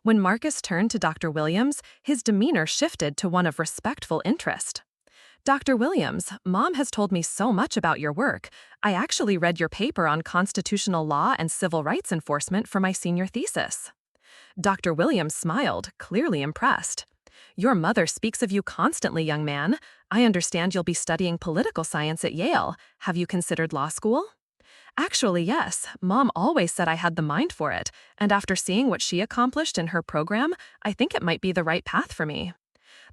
When Marcus turned to Dr. Williams, his demeanor shifted to one of respectful interest. "Dr. Williams, Mom has told me so much about your work. I actually read your paper on constitutional law and civil rights enforcement for my senior thesis." Dr. Williams smiled, clearly impressed. Your mother speaks of you constantly, young man. I understand you'll be studying political science at Yale. Have you considered law school? Actually, yes. Mom always said I had the mind for it, and after seeing what she accomplished in her program, I think it might be the right path for me.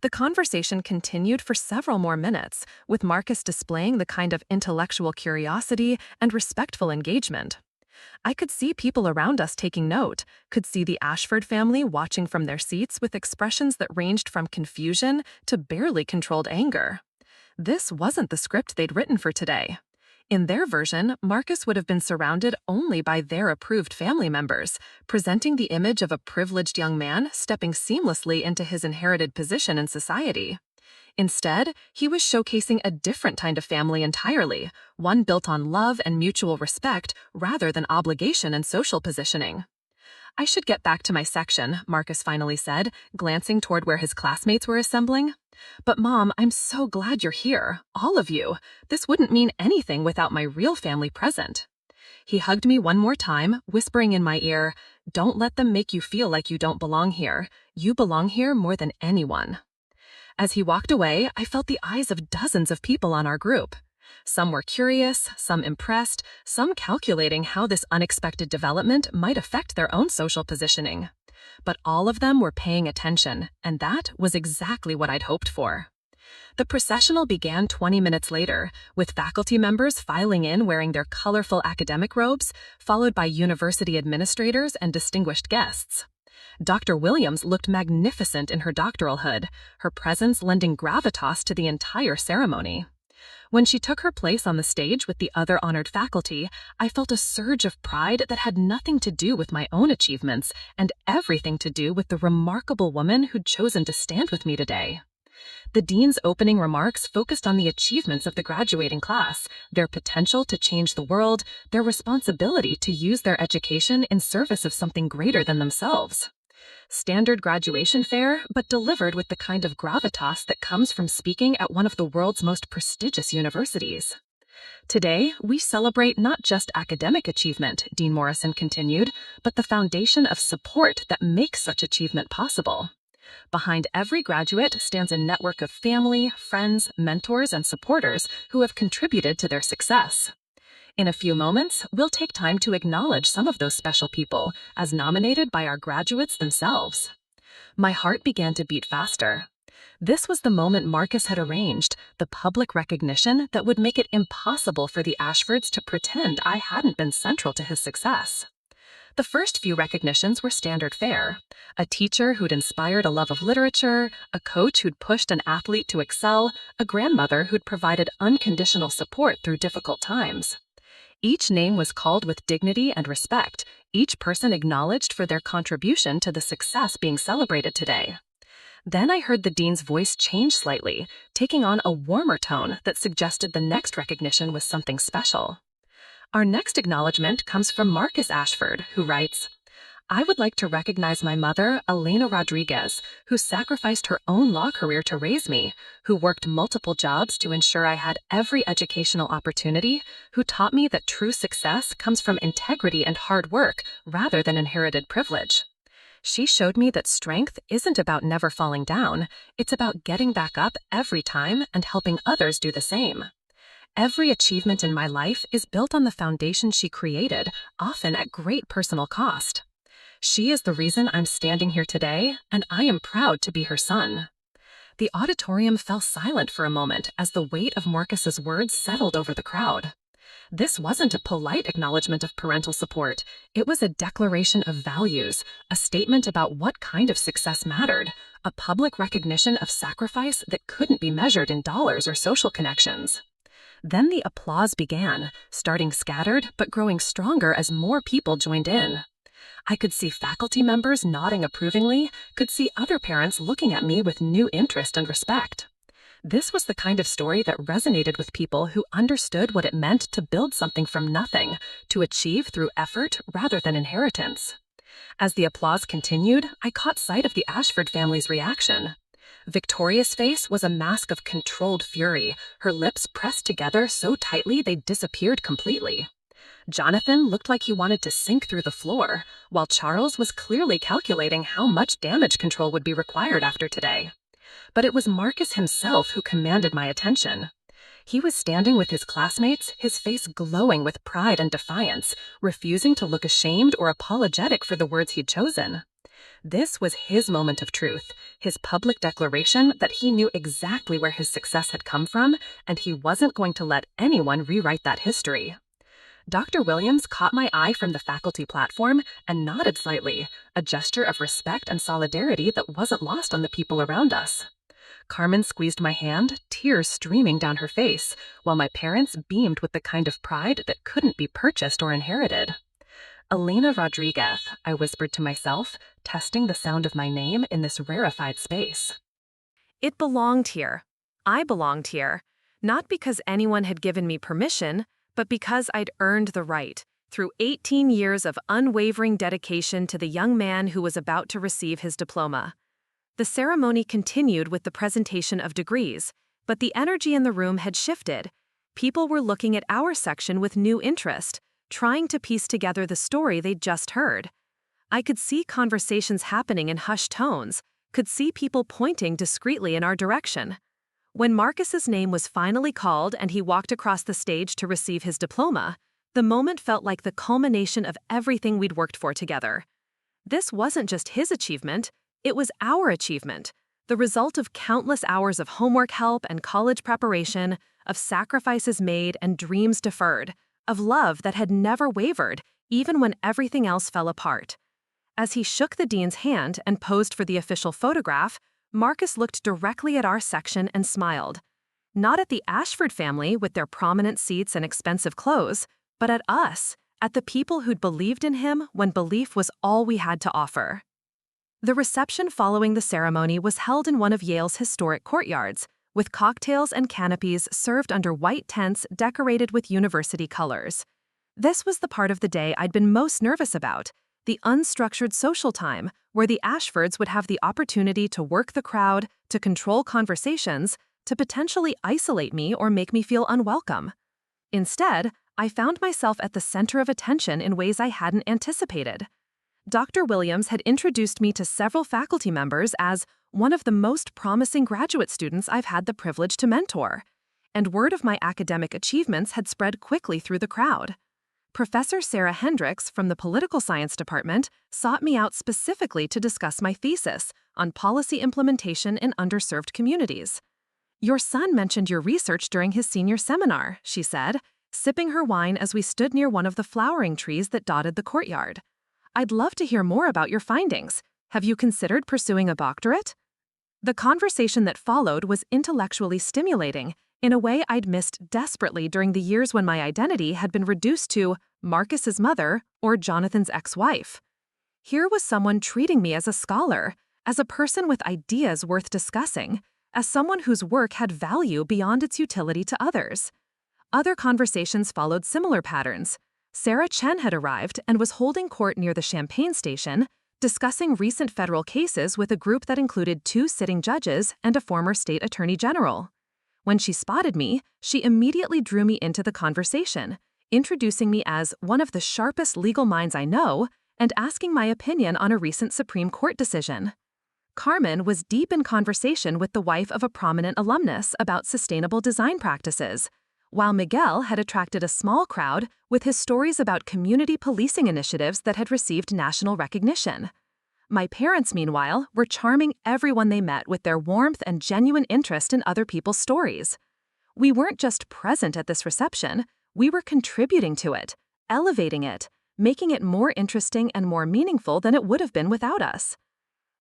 The conversation continued for several more minutes, with Marcus displaying the kind of intellectual curiosity and respectful engagement. I could see people around us taking note, could see the Ashford family watching from their seats with expressions that ranged from confusion to barely controlled anger. This wasn't the script they'd written for today. In their version, Marcus would have been surrounded only by their approved family members, presenting the image of a privileged young man stepping seamlessly into his inherited position in society. Instead, he was showcasing a different kind of family entirely, one built on love and mutual respect rather than obligation and social positioning. I should get back to my section, Marcus finally said, glancing toward where his classmates were assembling. But Mom, I'm so glad you're here, all of you. This wouldn't mean anything without my real family present. He hugged me one more time, whispering in my ear, "Don't let them make you feel like you don't belong here. You belong here more than anyone." As he walked away, I felt the eyes of dozens of people on our group. Some were curious, some impressed, some calculating how this unexpected development might affect their own social positioning. But all of them were paying attention, and that was exactly what I'd hoped for. The processional began 20 minutes later, with faculty members filing in wearing their colorful academic robes, followed by university administrators and distinguished guests. Dr. Williams looked magnificent in her doctoral hood, her presence lending gravitas to the entire ceremony. When she took her place on the stage with the other honored faculty, I felt a surge of pride that had nothing to do with my own achievements and everything to do with the remarkable woman who'd chosen to stand with me today. The dean's opening remarks focused on the achievements of the graduating class, their potential to change the world, their responsibility to use their education in service of something greater than themselves. Standard graduation fare, but delivered with the kind of gravitas that comes from speaking at one of the world's most prestigious universities. Today, we celebrate not just academic achievement, Dean Morrison continued, but the foundation of support that makes such achievement possible. Behind every graduate stands a network of family, friends, mentors, and supporters who have contributed to their success. In a few moments, we'll take time to acknowledge some of those special people, as nominated by our graduates themselves. My heart began to beat faster. This was the moment Marcus had arranged, the public recognition that would make it impossible for the Ashfords to pretend I hadn't been central to his success. The first few recognitions were standard fare. A teacher who'd inspired a love of literature, a coach who'd pushed an athlete to excel, a grandmother who'd provided unconditional support through difficult times. Each name was called with dignity and respect, each person acknowledged for their contribution to the success being celebrated today. Then I heard the dean's voice change slightly, taking on a warmer tone that suggested the next recognition was something special. Our next acknowledgement comes from Marcus Ashford, who writes, "I would like to recognize my mother, Elena Rodriguez, who sacrificed her own law career to raise me, who worked multiple jobs to ensure I had every educational opportunity, who taught me that true success comes from integrity and hard work rather than inherited privilege. She showed me that strength isn't about never falling down, it's about getting back up every time and helping others do the same. Every achievement in my life is built on the foundation she created, often at great personal cost. She is the reason I'm standing here today, and I am proud to be her son." The auditorium fell silent for a moment as the weight of Marcus's words settled over the crowd. This wasn't a polite acknowledgement of parental support. It was a declaration of values, a statement about what kind of success mattered, a public recognition of sacrifice that couldn't be measured in dollars or social connections. Then the applause began, starting scattered but growing stronger as more people joined in. I could see faculty members nodding approvingly, could see other parents looking at me with new interest and respect. This was the kind of story that resonated with people who understood what it meant to build something from nothing, to achieve through effort rather than inheritance. As the applause continued, I caught sight of the Ashford family's reaction. Victoria's face was a mask of controlled fury, her lips pressed together so tightly they disappeared completely. Jonathan looked like he wanted to sink through the floor, while Charles was clearly calculating how much damage control would be required after today. But it was Marcus himself who commanded my attention. He was standing with his classmates, his face glowing with pride and defiance, refusing to look ashamed or apologetic for the words he'd chosen. This was his moment of truth, his public declaration that he knew exactly where his success had come from, and he wasn't going to let anyone rewrite that history. Dr. Williams caught my eye from the faculty platform and nodded slightly, a gesture of respect and solidarity that wasn't lost on the people around us. Carmen squeezed my hand, tears streaming down her face, while my parents beamed with the kind of pride that couldn't be purchased or inherited. Elena Rodriguez, I whispered to myself, testing the sound of my name in this rarefied space. It belonged here. I belonged here. Not because anyone had given me permission, but because I'd earned the right, through 18 years of unwavering dedication to the young man who was about to receive his diploma. The ceremony continued with the presentation of degrees, but the energy in the room had shifted. People were looking at our section with new interest, trying to piece together the story they'd just heard. I could see conversations happening in hushed tones, could see people pointing discreetly in our direction. When Marcus's name was finally called and he walked across the stage to receive his diploma, the moment felt like the culmination of everything we'd worked for together. This wasn't just his achievement, it was our achievement, the result of countless hours of homework help and college preparation, of sacrifices made and dreams deferred, of love that had never wavered, even when everything else fell apart. As he shook the dean's hand and posed for the official photograph, Marcus looked directly at our section and smiled. Not at the Ashford family with their prominent seats and expensive clothes, but at us, at the people who'd believed in him when belief was all we had to offer. The reception following the ceremony was held in one of Yale's historic courtyards, with cocktails and canopies served under white tents decorated with university colors. This was the part of the day I'd been most nervous about, the unstructured social time where the Ashfords would have the opportunity to work the crowd, to control conversations, to potentially isolate me or make me feel unwelcome. Instead, I found myself at the center of attention in ways I hadn't anticipated. Dr. Williams had introduced me to several faculty members as one of the most promising graduate students I've had the privilege to mentor, and word of my academic achievements had spread quickly through the crowd. Professor Sarah Hendricks from the Political Science Department sought me out specifically to discuss my thesis on policy implementation in underserved communities. "Your son mentioned your research during his senior seminar," she said, sipping her wine as we stood near one of the flowering trees that dotted the courtyard. "I'd love to hear more about your findings. Have you considered pursuing a doctorate?" The conversation that followed was intellectually stimulating, in a way I'd missed desperately during the years when my identity had been reduced to Marcus's mother or Jonathan's ex-wife. Here was someone treating me as a scholar, as a person with ideas worth discussing, as someone whose work had value beyond its utility to others. Other conversations followed similar patterns. Sarah Chen had arrived and was holding court near the Champagne station, discussing recent federal cases with a group that included 2 sitting judges and a former state attorney general. When she spotted me, she immediately drew me into the conversation, introducing me as one of the sharpest legal minds I know and asking my opinion on a recent Supreme Court decision. Carmen was deep in conversation with the wife of a prominent alumnus about sustainable design practices, while Miguel had attracted a small crowd with his stories about community policing initiatives that had received national recognition. My parents, meanwhile, were charming everyone they met with their warmth and genuine interest in other people's stories. We weren't just present at this reception, we were contributing to it, elevating it, making it more interesting and more meaningful than it would have been without us.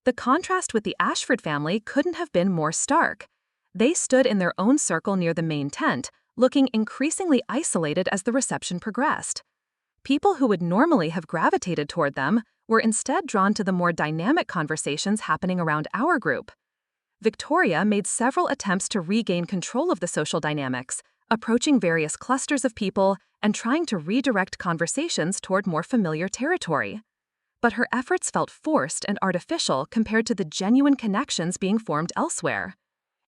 The contrast with the Ashford family couldn't have been more stark. They stood in their own circle near the main tent, looking increasingly isolated as the reception progressed. People who would normally have gravitated toward them were instead drawn to the more dynamic conversations happening around our group. Victoria made several attempts to regain control of the social dynamics, approaching various clusters of people and trying to redirect conversations toward more familiar territory. But her efforts felt forced and artificial compared to the genuine connections being formed elsewhere.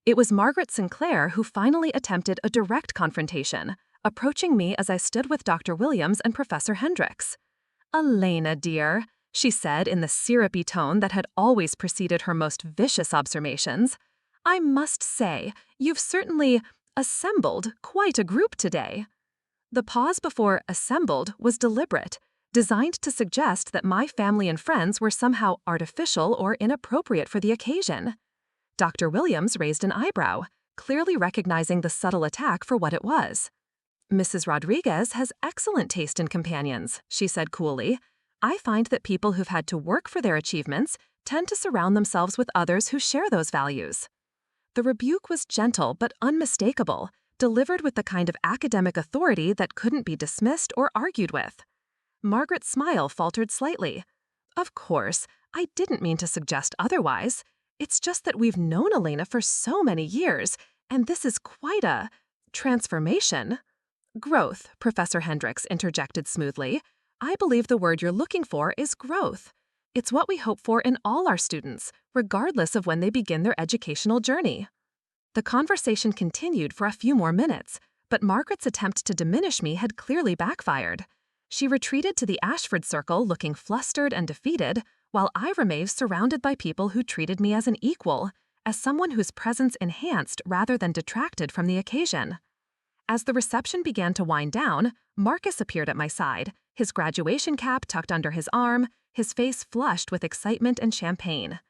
It was Margaret Sinclair who finally attempted a direct confrontation, approaching me as I stood with Dr. Williams and Professor Hendricks. "Elena, dear," she said in the syrupy tone that had always preceded her most vicious observations, "I must say, you've certainly assembled quite a group today." The pause before assembled was deliberate, designed to suggest that my family and friends were somehow artificial or inappropriate for the occasion. Dr. Williams raised an eyebrow, clearly recognizing the subtle attack for what it was. "Mrs. Rodriguez has excellent taste in companions," she said coolly. "I find that people who've had to work for their achievements tend to surround themselves with others who share those values." The rebuke was gentle but unmistakable, delivered with the kind of academic authority that couldn't be dismissed or argued with. Margaret's smile faltered slightly. "Of course, I didn't mean to suggest otherwise. It's just that we've known Elena for so many years, and this is quite a transformation." "Growth," Professor Hendricks interjected smoothly. "I believe the word you're looking for is growth. It's what we hope for in all our students, regardless of when they begin their educational journey." The conversation continued for a few more minutes, but Margaret's attempt to diminish me had clearly backfired. She retreated to the Ashford circle looking flustered and defeated, while I remained surrounded by people who treated me as an equal, as someone whose presence enhanced rather than detracted from the occasion. As the reception began to wind down, Marcus appeared at my side, his graduation cap tucked under his arm, his face flushed with excitement and champagne.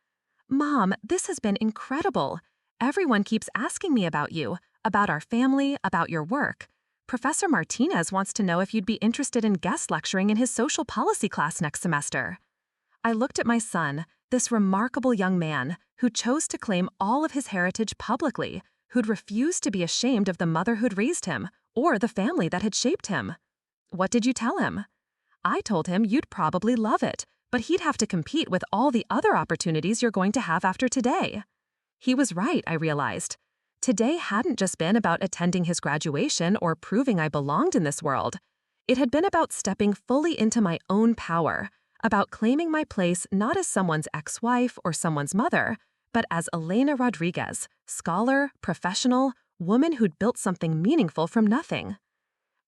"Mom, this has been incredible. Everyone keeps asking me about you, about our family, about your work. Professor Martinez wants to know if you'd be interested in guest lecturing in his social policy class next semester." I looked at my son, this remarkable young man who chose to claim all of his heritage publicly, who'd refused to be ashamed of the mother who'd raised him or the family that had shaped him. "What did you tell him?" "I told him you'd probably love it, but he'd have to compete with all the other opportunities you're going to have after today." He was right, I realized. Today hadn't just been about attending his graduation or proving I belonged in this world. It had been about stepping fully into my own power, about claiming my place not as someone's ex-wife or someone's mother, but as Elena Rodriguez, scholar, professional, woman who'd built something meaningful from nothing.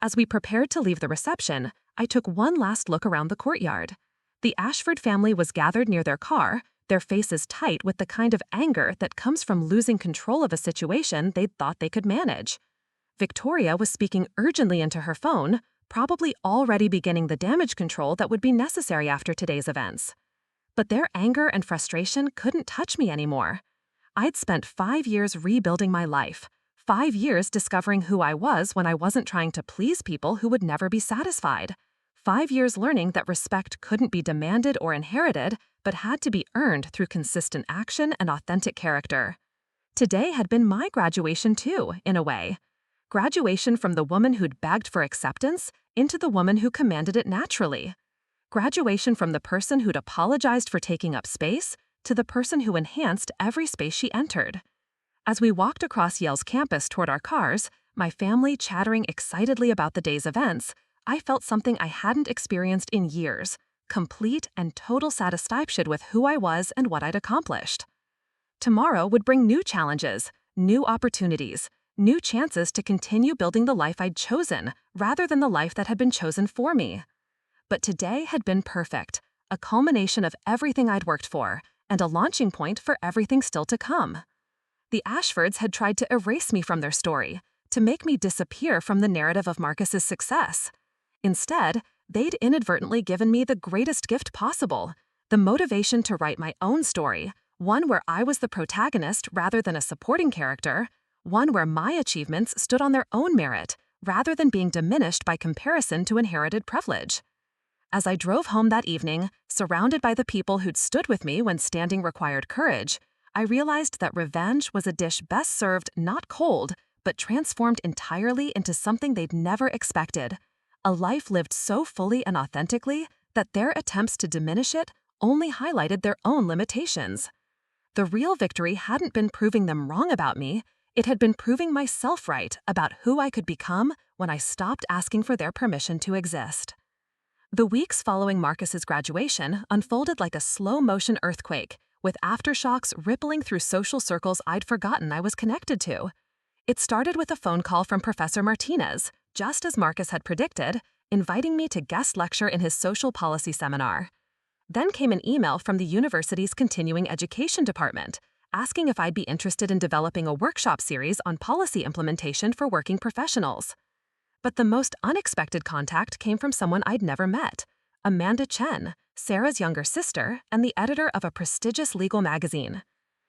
As we prepared to leave the reception, I took one last look around the courtyard. The Ashford family was gathered near their car, their faces tight with the kind of anger that comes from losing control of a situation they'd thought they could manage. Victoria was speaking urgently into her phone, probably already beginning the damage control that would be necessary after today's events. But their anger and frustration couldn't touch me anymore. I'd spent 5 years rebuilding my life, 5 years discovering who I was when I wasn't trying to please people who would never be satisfied, 5 years learning that respect couldn't be demanded or inherited, but had to be earned through consistent action and authentic character. Today had been my graduation too, in a way. Graduation from the woman who'd begged for acceptance into the woman who commanded it naturally. Graduation from the person who'd apologized for taking up space to the person who enhanced every space she entered. As we walked across Yale's campus toward our cars, my family chattering excitedly about the day's events, I felt something I hadn't experienced in years, complete and total satisfaction with who I was and what I'd accomplished. Tomorrow would bring new challenges, new opportunities, new chances to continue building the life I'd chosen rather than the life that had been chosen for me. But today had been perfect, a culmination of everything I'd worked for, and a launching point for everything still to come. The Ashfords had tried to erase me from their story, to make me disappear from the narrative of Marcus's success. Instead, they'd inadvertently given me the greatest gift possible, the motivation to write my own story, one where I was the protagonist rather than a supporting character, one where my achievements stood on their own merit rather than being diminished by comparison to inherited privilege. As I drove home that evening, surrounded by the people who'd stood with me when standing required courage, I realized that revenge was a dish best served not cold, but transformed entirely into something they'd never expected, a life lived so fully and authentically that their attempts to diminish it only highlighted their own limitations. The real victory hadn't been proving them wrong about me, it had been proving myself right about who I could become when I stopped asking for their permission to exist. The weeks following Marcus's graduation unfolded like a slow-motion earthquake, with aftershocks rippling through social circles I'd forgotten I was connected to. It started with a phone call from Professor Martinez, just as Marcus had predicted, inviting me to guest lecture in his social policy seminar. Then came an email from the university's continuing education department, asking if I'd be interested in developing a workshop series on policy implementation for working professionals. But the most unexpected contact came from someone I'd never met, Amanda Chen, Sarah's younger sister and the editor of a prestigious legal magazine.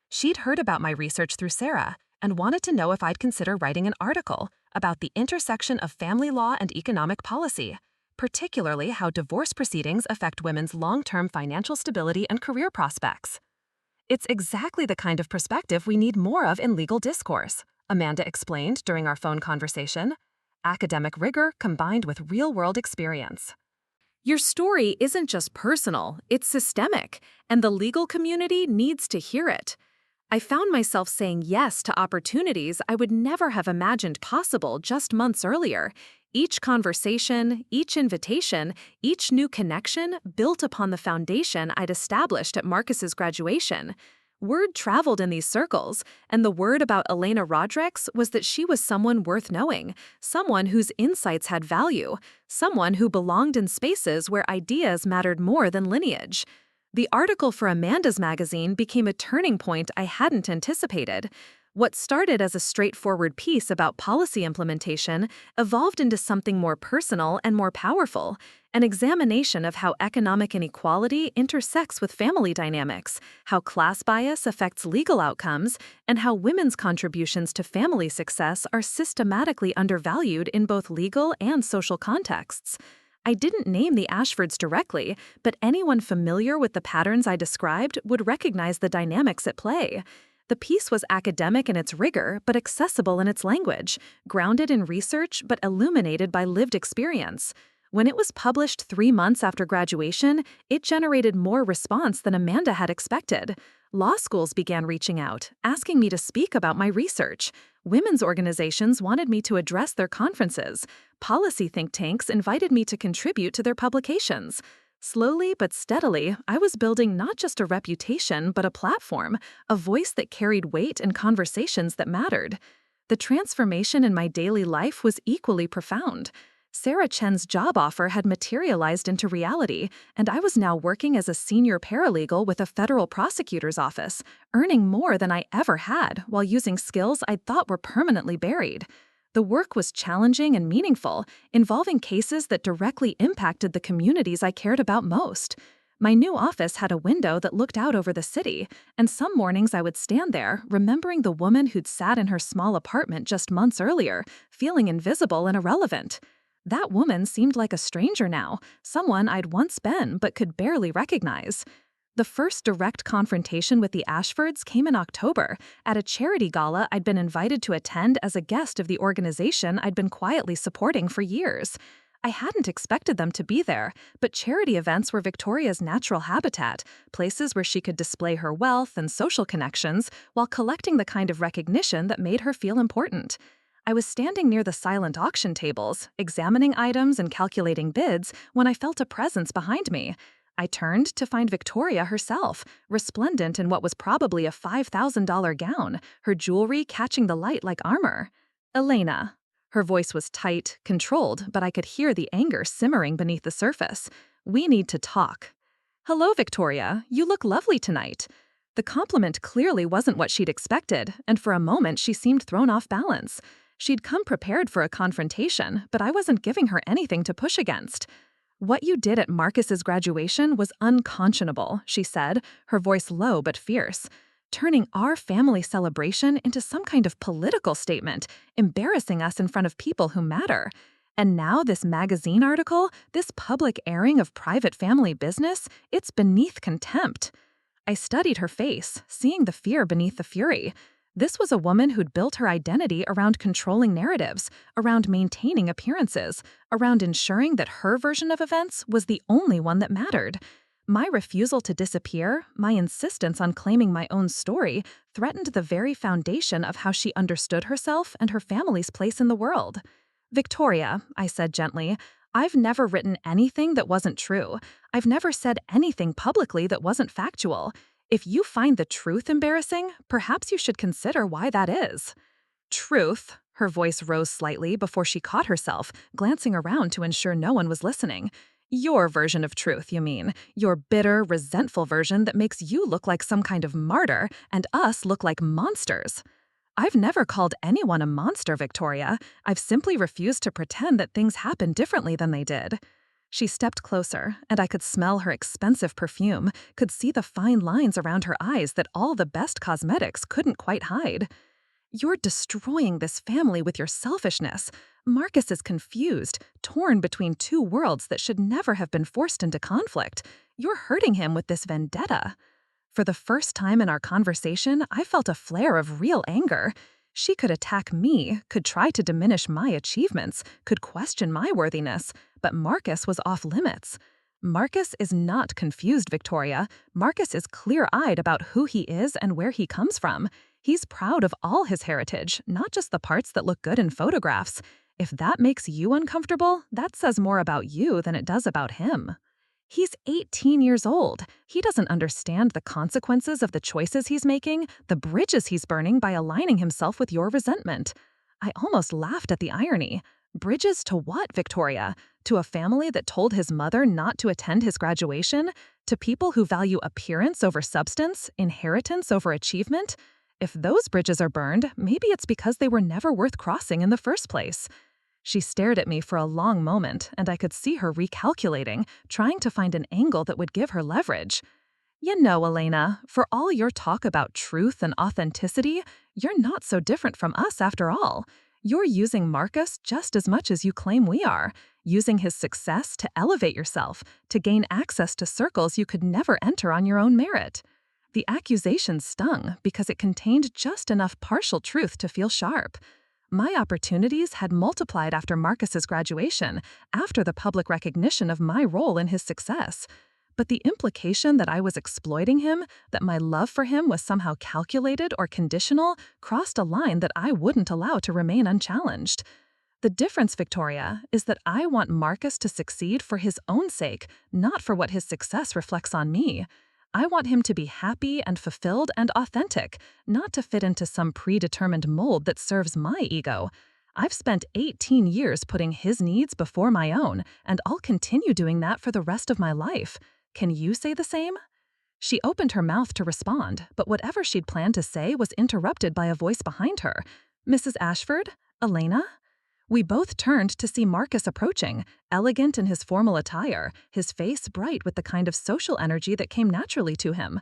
She'd heard about my research through Sarah and wanted to know if I'd consider writing an article about the intersection of family law and economic policy, particularly how divorce proceedings affect women's long-term financial stability and career prospects. It's exactly the kind of perspective we need more of in legal discourse, Amanda explained during our phone conversation. Academic rigor combined with real-world experience. Your story isn't just personal, it's systemic, and the legal community needs to hear it. I found myself saying yes to opportunities I would never have imagined possible just months earlier. Each conversation, each invitation, each new connection built upon the foundation I'd established at Marcus's graduation. Word traveled in these circles, and the word about Elena Rodrigues was that she was someone worth knowing, someone whose insights had value, someone who belonged in spaces where ideas mattered more than lineage. The article for Amanda's magazine became a turning point I hadn't anticipated. What started as a straightforward piece about policy implementation evolved into something more personal and more powerful, an examination of how economic inequality intersects with family dynamics, how class bias affects legal outcomes, and how women's contributions to family success are systematically undervalued in both legal and social contexts. I didn't name the Ashfords directly, but anyone familiar with the patterns I described would recognize the dynamics at play. The piece was academic in its rigor, but accessible in its language, grounded in research, but illuminated by lived experience. When it was published 3 months after graduation, it generated more response than Amanda had expected. Law schools began reaching out, asking me to speak about my research. Women's organizations wanted me to address their conferences. Policy think tanks invited me to contribute to their publications. Slowly but steadily, I was building not just a reputation but a platform, a voice that carried weight in conversations that mattered. The transformation in my daily life was equally profound. Sarah Chen's job offer had materialized into reality, and I was now working as a senior paralegal with a federal prosecutor's office, earning more than I ever had while using skills I'd thought were permanently buried. The work was challenging and meaningful, involving cases that directly impacted the communities I cared about most. My new office had a window that looked out over the city, and some mornings I would stand there, remembering the woman who'd sat in her small apartment just months earlier, feeling invisible and irrelevant. That woman seemed like a stranger now, someone I'd once been but could barely recognize. The first direct confrontation with the Ashfords came in October, at a charity gala I'd been invited to attend as a guest of the organization I'd been quietly supporting for years. I hadn't expected them to be there, but charity events were Victoria's natural habitat, places where she could display her wealth and social connections while collecting the kind of recognition that made her feel important. I was standing near the silent auction tables, examining items and calculating bids, when I felt a presence behind me. I turned to find Victoria herself, resplendent in what was probably a $5,000 gown, her jewelry catching the light like armor. Elena. Her voice was tight, controlled, but I could hear the anger simmering beneath the surface. We need to talk. Hello, Victoria. You look lovely tonight. The compliment clearly wasn't what she'd expected, and for a moment she seemed thrown off balance. She'd come prepared for a confrontation, but I wasn't giving her anything to push against. What you did at Marcus's graduation was unconscionable, she said, her voice low but fierce, turning our family celebration into some kind of political statement, embarrassing us in front of people who matter. And now this magazine article, this public airing of private family business, it's beneath contempt. I studied her face, seeing the fear beneath the fury. This was a woman who'd built her identity around controlling narratives, around maintaining appearances, around ensuring that her version of events was the only one that mattered. My refusal to disappear, my insistence on claiming my own story, threatened the very foundation of how she understood herself and her family's place in the world. Victoria, I said gently, I've never written anything that wasn't true. I've never said anything publicly that wasn't factual. If you find the truth embarrassing, perhaps you should consider why that is. Truth, Her voice rose slightly before she caught herself, glancing around to ensure no one was listening. Your version of truth, you mean. Your bitter, resentful version that makes you look like some kind of martyr and us look like monsters. I've never called anyone a monster, Victoria. I've simply refused to pretend that things happened differently than they did. She stepped closer, and I could smell her expensive perfume, could see the fine lines around her eyes that all the best cosmetics couldn't quite hide. You're destroying this family with your selfishness. Marcus is confused, torn between two worlds that should never have been forced into conflict. You're hurting him with this vendetta. For the first time in our conversation, I felt a flare of real anger. She could attack me, could try to diminish my achievements, could question my worthiness, but Marcus was off limits. Marcus is not confused, Victoria. Marcus is clear-eyed about who he is and where he comes from. He's proud of all his heritage, not just the parts that look good in photographs. If that makes you uncomfortable, that says more about you than it does about him. He's 18 years old. He doesn't understand the consequences of the choices he's making, the bridges he's burning by aligning himself with your resentment. I almost laughed at the irony. Bridges to what, Victoria? To a family that told his mother not to attend his graduation? To people who value appearance over substance, inheritance over achievement? If those bridges are burned, maybe it's because they were never worth crossing in the first place. She stared at me for a long moment, and I could see her recalculating, trying to find an angle that would give her leverage. You know, Elena, for all your talk about truth and authenticity, you're not so different from us after all. You're using Marcus just as much as you claim we are, using his success to elevate yourself, to gain access to circles you could never enter on your own merit. The accusation stung because it contained just enough partial truth to feel sharp. My opportunities had multiplied after Marcus's graduation, after the public recognition of my role in his success. But the implication that I was exploiting him, that my love for him was somehow calculated or conditional, crossed a line that I wouldn't allow to remain unchallenged. The difference, Victoria, is that I want Marcus to succeed for his own sake, not for what his success reflects on me. I want him to be happy and fulfilled and authentic, not to fit into some predetermined mold that serves my ego. I've spent 18 years putting his needs before my own, and I'll continue doing that for the rest of my life. Can you say the same? She opened her mouth to respond, but whatever she'd planned to say was interrupted by a voice behind her. Mrs. Ashford? Elena? We both turned to see Marcus approaching, elegant in his formal attire, his face bright with the kind of social energy that came naturally to him.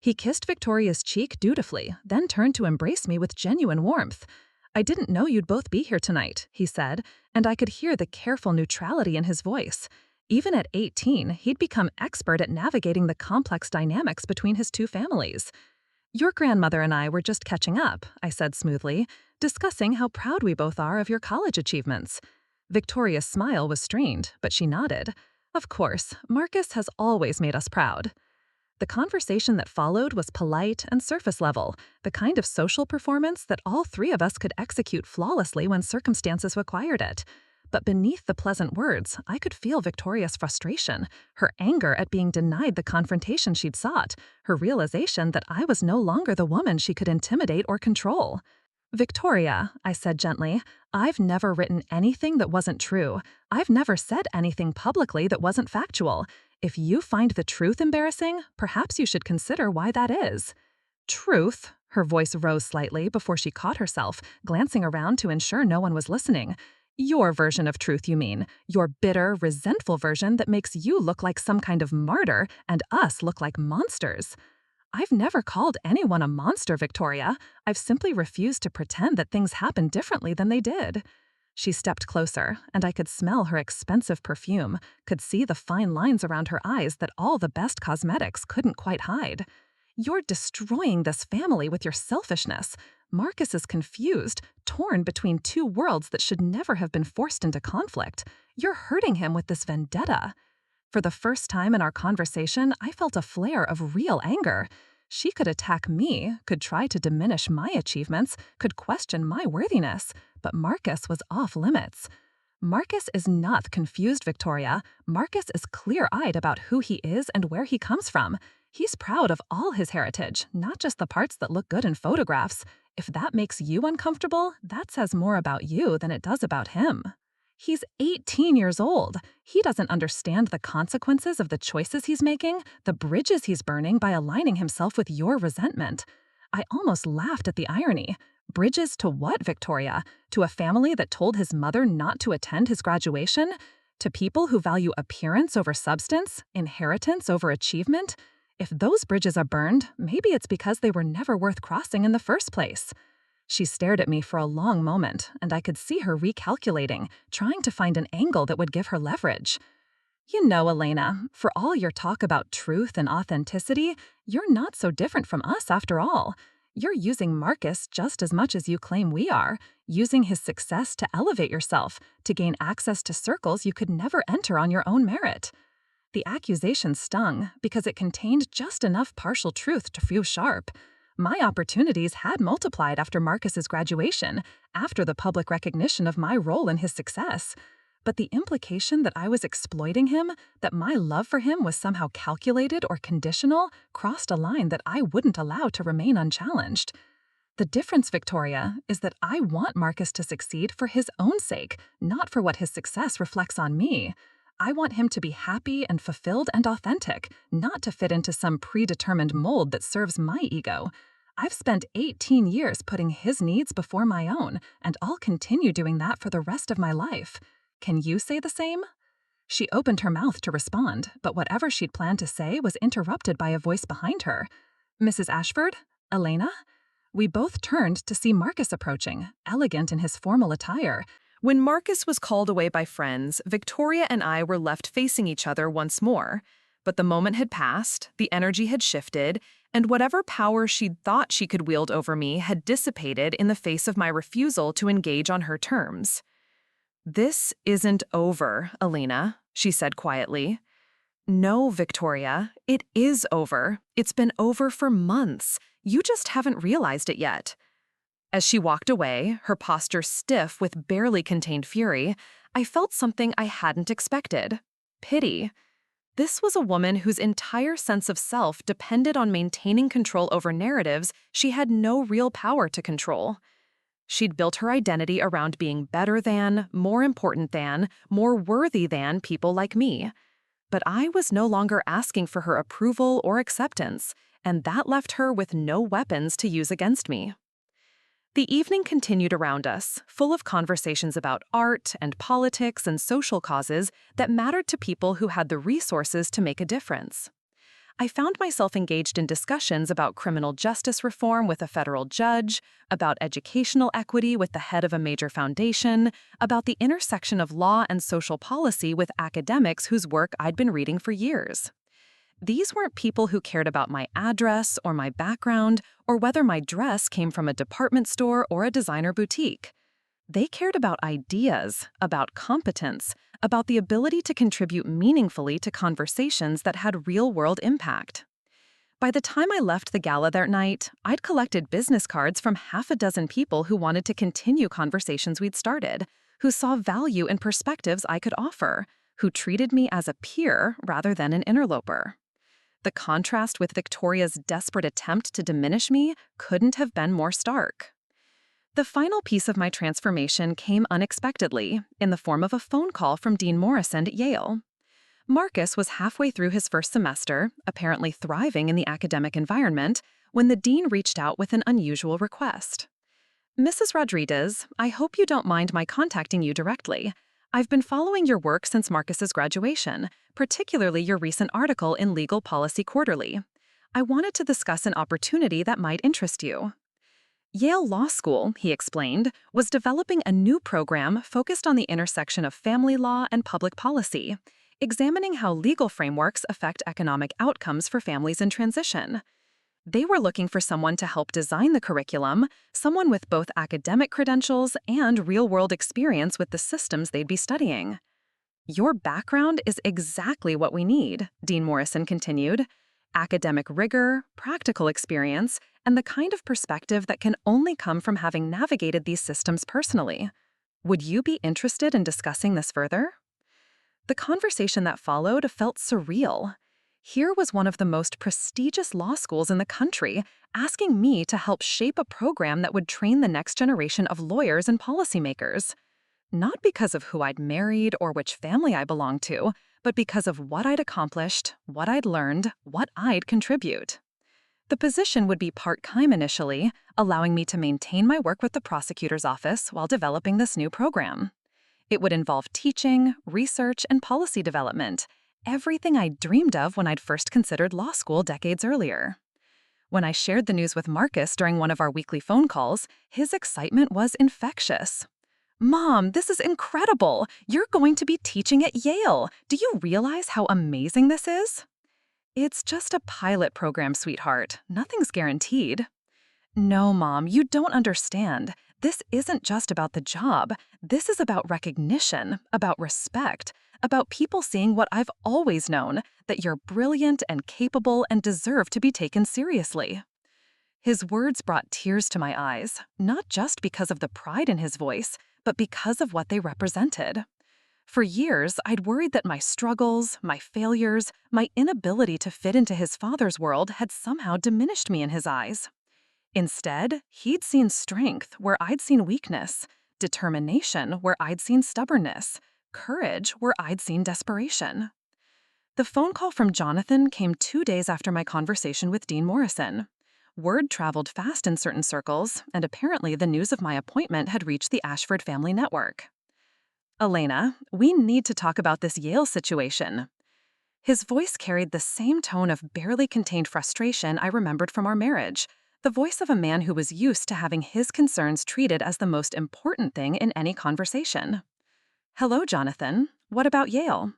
He kissed Victoria's cheek dutifully, then turned to embrace me with genuine warmth. "I didn't know you'd both be here tonight," he said, and I could hear the careful neutrality in his voice. Even at 18, he'd become expert at navigating the complex dynamics between his two families. "Your grandmother and I were just catching up," I said smoothly, "discussing how proud we both are of your college achievements." Victoria's smile was strained, but she nodded. Of course, Marcus has always made us proud. The conversation that followed was polite and surface level, the kind of social performance that all three of us could execute flawlessly when circumstances required it. But beneath the pleasant words, I could feel Victoria's frustration, her anger at being denied the confrontation she'd sought, her realization that I was no longer the woman she could intimidate or control. "Victoria," I said gently, "I've never written anything that wasn't true. I've never said anything publicly that wasn't factual. If you find the truth embarrassing, perhaps you should consider why that is." "Truth?" Her voice rose slightly before she caught herself, glancing around to ensure no one was listening. "Your version of truth, you mean. Your bitter, resentful version that makes you look like some kind of martyr and us look like monsters." "I've never called anyone a monster, Victoria. I've simply refused to pretend that things happened differently than they did." She stepped closer, and I could smell her expensive perfume, could see the fine lines around her eyes that all the best cosmetics couldn't quite hide. "You're destroying this family with your selfishness. Marcus is confused, torn between two worlds that should never have been forced into conflict. You're hurting him with this vendetta." For the first time in our conversation, I felt a flare of real anger. She could attack me, could try to diminish my achievements, could question my worthiness, but Marcus was off limits. Marcus is not confused, Victoria. Marcus is clear-eyed about who he is and where he comes from. He's proud of all his heritage, not just the parts that look good in photographs. If that makes you uncomfortable, that says more about you than it does about him. He's 18 years old. He doesn't understand the consequences of the choices he's making, the bridges he's burning by aligning himself with your resentment. I almost laughed at the irony. Bridges to what, Victoria? To a family that told his mother not to attend his graduation? To people who value appearance over substance, inheritance over achievement? If those bridges are burned, maybe it's because they were never worth crossing in the first place. She stared at me for a long moment, and I could see her recalculating, trying to find an angle that would give her leverage. You know, Elena, for all your talk about truth and authenticity, you're not so different from us after all. You're using Marcus just as much as you claim we are, using his success to elevate yourself, to gain access to circles you could never enter on your own merit. The accusation stung because it contained just enough partial truth to feel sharp. My opportunities had multiplied after Marcus's graduation, after the public recognition of my role in his success. But the implication that I was exploiting him, that my love for him was somehow calculated or conditional, crossed a line that I wouldn't allow to remain unchallenged. The difference, Victoria, is that I want Marcus to succeed for his own sake, not for what his success reflects on me. I want him to be happy and fulfilled and authentic, not to fit into some predetermined mold that serves my ego. I've spent 18 years putting his needs before my own, and I'll continue doing that for the rest of my life. Can you say the same? She opened her mouth to respond, but whatever she'd planned to say was interrupted by a voice behind her. Mrs. Ashford? Elena? We both turned to see Marcus approaching, elegant in his formal attire. When Marcus was called away by friends, Victoria and I were left facing each other once more. But the moment had passed, the energy had shifted, and whatever power she'd thought she could wield over me had dissipated in the face of my refusal to engage on her terms. "This isn't over, Elena," she said quietly. "No, Victoria, it is over. It's been over for months. You just haven't realized it yet." As she walked away, her posture stiff with barely contained fury, I felt something I hadn't expected: pity. This was a woman whose entire sense of self depended on maintaining control over narratives she had no real power to control. She'd built her identity around being better than, more important than, more worthy than people like me. But I was no longer asking for her approval or acceptance, and that left her with no weapons to use against me. The evening continued around us, full of conversations about art and politics and social causes that mattered to people who had the resources to make a difference. I found myself engaged in discussions about criminal justice reform with a federal judge, about educational equity with the head of a major foundation, about the intersection of law and social policy with academics whose work I'd been reading for years. These weren't people who cared about my address or my background or whether my dress came from a department store or a designer boutique. They cared about ideas, about competence, about the ability to contribute meaningfully to conversations that had real-world impact. By the time I left the gala that night, I'd collected business cards from half a dozen people who wanted to continue conversations we'd started, who saw value in perspectives I could offer, who treated me as a peer rather than an interloper. The contrast with Victoria's desperate attempt to diminish me couldn't have been more stark. The final piece of my transformation came unexpectedly, in the form of a phone call from Dean Morrison at Yale. Marcus was halfway through his first semester, apparently thriving in the academic environment, when the dean reached out with an unusual request. "Mrs. Rodriguez, I hope you don't mind my contacting you directly. I've been following your work since Marcus's graduation, particularly your recent article in Legal Policy Quarterly. I wanted to discuss an opportunity that might interest you." Yale Law School, he explained, was developing a new program focused on the intersection of family law and public policy, examining how legal frameworks affect economic outcomes for families in transition. They were looking for someone to help design the curriculum, someone with both academic credentials and real-world experience with the systems they'd be studying. "Your background is exactly what we need," Dean Morrison continued. "Academic rigor, practical experience, and the kind of perspective that can only come from having navigated these systems personally. Would you be interested in discussing this further?" The conversation that followed felt surreal. Here was one of the most prestigious law schools in the country, asking me to help shape a program that would train the next generation of lawyers and policymakers. Not because of who I'd married or which family I belonged to, but because of what I'd accomplished, what I'd learned, what I'd contribute. The position would be part-time initially, allowing me to maintain my work with the prosecutor's office while developing this new program. It would involve teaching, research, and policy development, everything I dreamed of when I'd first considered law school decades earlier. When I shared the news with Marcus during one of our weekly phone calls, his excitement was infectious. "Mom, this is incredible! You're going to be teaching at Yale! Do you realize how amazing this is?" "It's just a pilot program, sweetheart. Nothing's guaranteed." "No, Mom, you don't understand. This isn't just about the job. This is about recognition, about respect, about people seeing what I've always known, that you're brilliant and capable and deserve to be taken seriously." His words brought tears to my eyes, not just because of the pride in his voice, but because of what they represented. For years, I'd worried that my struggles, my failures, my inability to fit into his father's world had somehow diminished me in his eyes. Instead, he'd seen strength where I'd seen weakness, determination where I'd seen stubbornness, courage where I'd seen desperation. The phone call from Jonathan came 2 days after my conversation with Dean Morrison. Word traveled fast in certain circles, and apparently the news of my appointment had reached the Ashford family network. "Elena, we need to talk about this Yale situation." His voice carried the same tone of barely contained frustration I remembered from our marriage, the voice of a man who was used to having his concerns treated as the most important thing in any conversation. "Hello, Jonathan. What about Yale?"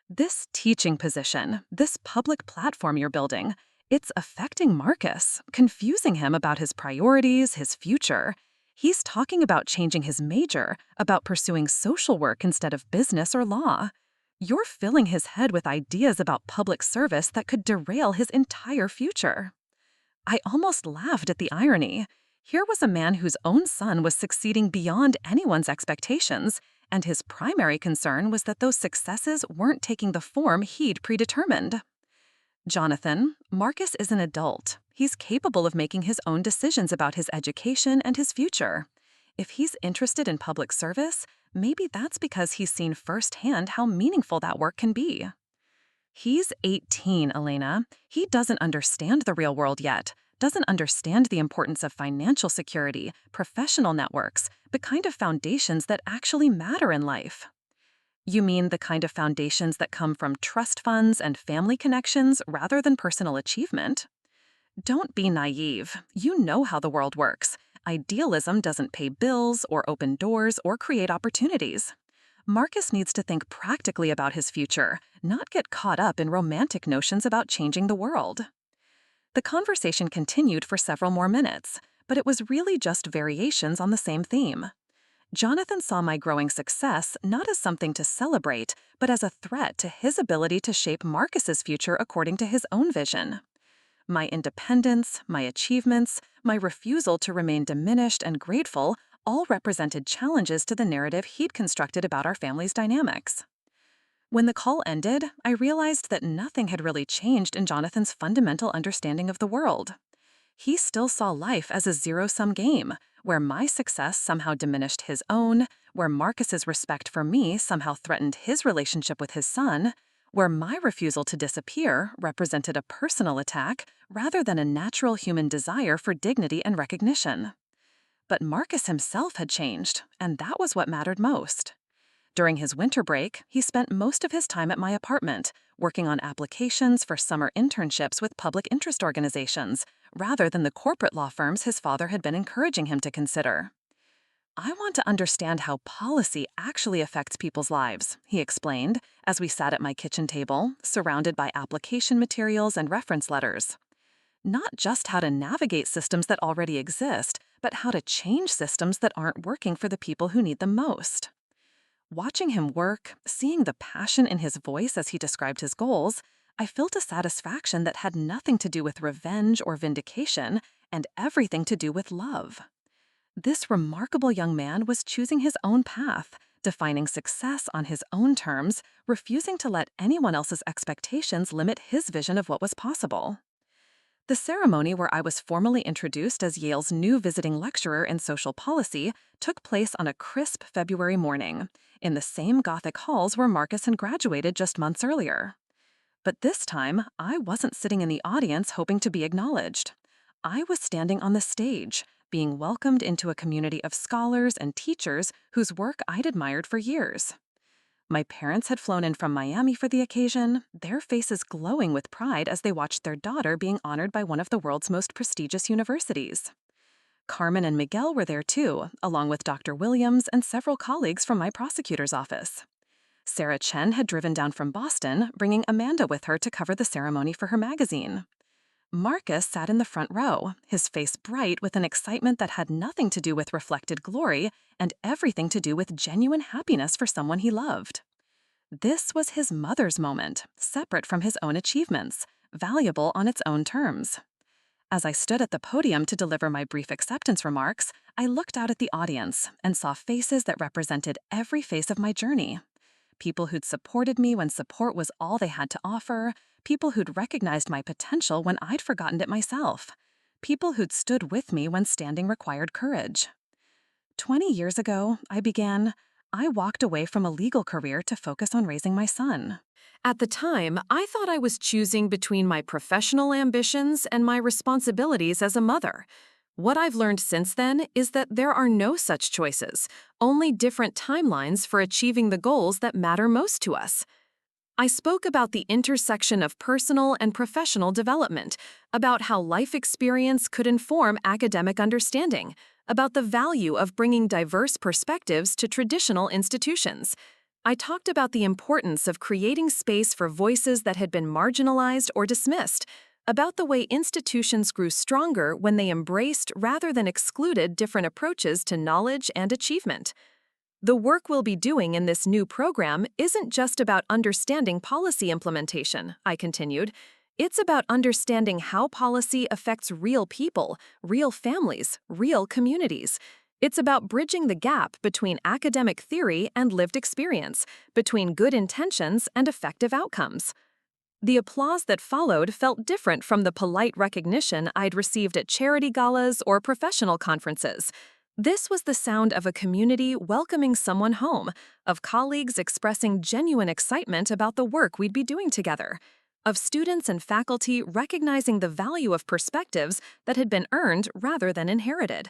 "This teaching position, this public platform you're building, it's affecting Marcus, confusing him about his priorities, his future. He's talking about changing his major, about pursuing social work instead of business or law. You're filling his head with ideas about public service that could derail his entire future." I almost laughed at the irony. Here was a man whose own son was succeeding beyond anyone's expectations, and his primary concern was that those successes weren't taking the form he'd predetermined. "Jonathan, Marcus is an adult. He's capable of making his own decisions about his education and his future. If he's interested in public service, maybe that's because he's seen firsthand how meaningful that work can be." "He's 18, Elena. He doesn't understand the real world yet, doesn't understand the importance of financial security, professional networks, the kind of foundations that actually matter in life." "You mean the kind of foundations that come from trust funds and family connections rather than personal achievement?" "Don't be naive. You know how the world works. Idealism doesn't pay bills or open doors or create opportunities. Marcus needs to think practically about his future, not get caught up in romantic notions about changing the world." The conversation continued for several more minutes, but it was really just variations on the same theme. Jonathan saw my growing success not as something to celebrate, but as a threat to his ability to shape Marcus's future according to his own vision. My independence, my achievements, my refusal to remain diminished and grateful all represented challenges to the narrative he'd constructed about our family's dynamics. When the call ended, I realized that nothing had really changed in Jonathan's fundamental understanding of the world. He still saw life as a zero-sum game, where my success somehow diminished his own, where Marcus's respect for me somehow threatened his relationship with his son, where my refusal to disappear represented a personal attack rather than a natural human desire for dignity and recognition. But Marcus himself had changed, and that was what mattered most. During his winter break, he spent most of his time at my apartment, working on applications for summer internships with public interest organizations, rather than the corporate law firms his father had been encouraging him to consider. "I want to understand how policy actually affects people's lives," he explained, as we sat at my kitchen table, surrounded by application materials and reference letters. "Not just how to navigate systems that already exist, but how to change systems that aren't working for the people who need them most." Watching him work, seeing the passion in his voice as he described his goals, I felt a satisfaction that had nothing to do with revenge or vindication and everything to do with love. This remarkable young man was choosing his own path, defining success on his own terms, refusing to let anyone else's expectations limit his vision of what was possible. The ceremony where I was formally introduced as Yale's new visiting lecturer in social policy took place on a crisp February morning, in the same Gothic halls where Marcus had graduated just months earlier. But this time, I wasn't sitting in the audience hoping to be acknowledged. I was standing on the stage, being welcomed into a community of scholars and teachers whose work I'd admired for years. My parents had flown in from Miami for the occasion, their faces glowing with pride as they watched their daughter being honored by one of the world's most prestigious universities. Carmen and Miguel were there too, along with Dr. Williams and several colleagues from my prosecutor's office. Sarah Chen had driven down from Boston, bringing Amanda with her to cover the ceremony for her magazine. Marcus sat in the front row, his face bright with an excitement that had nothing to do with reflected glory and everything to do with genuine happiness for someone he loved. This was his mother's moment, separate from his own achievements, valuable on its own terms. As I stood at the podium to deliver my brief acceptance remarks, I looked out at the audience and saw faces that represented every phase of my journey. People who'd supported me when support was all they had to offer, people who'd recognized my potential when I'd forgotten it myself, people who'd stood with me when standing required courage. 20 years ago, I walked away from a legal career to focus on raising my son. At the time, I thought I was choosing between my professional ambitions and my responsibilities as a mother. What I've learned since then is that there are no such choices, only different timelines for achieving the goals that matter most to us. I spoke about the intersection of personal and professional development, about how life experience could inform academic understanding, about the value of bringing diverse perspectives to traditional institutions. I talked about the importance of creating space for voices that had been marginalized or dismissed, about the way institutions grew stronger when they embraced rather than excluded different approaches to knowledge and achievement. The work we'll be doing in this new program isn't just about understanding policy implementation, I continued. It's about understanding how policy affects real people, real families, real communities. It's about bridging the gap between academic theory and lived experience, between good intentions and effective outcomes. The applause that followed felt different from the polite recognition I'd received at charity galas or professional conferences. This was the sound of a community welcoming someone home, of colleagues expressing genuine excitement about the work we'd be doing together, of students and faculty recognizing the value of perspectives that had been earned rather than inherited.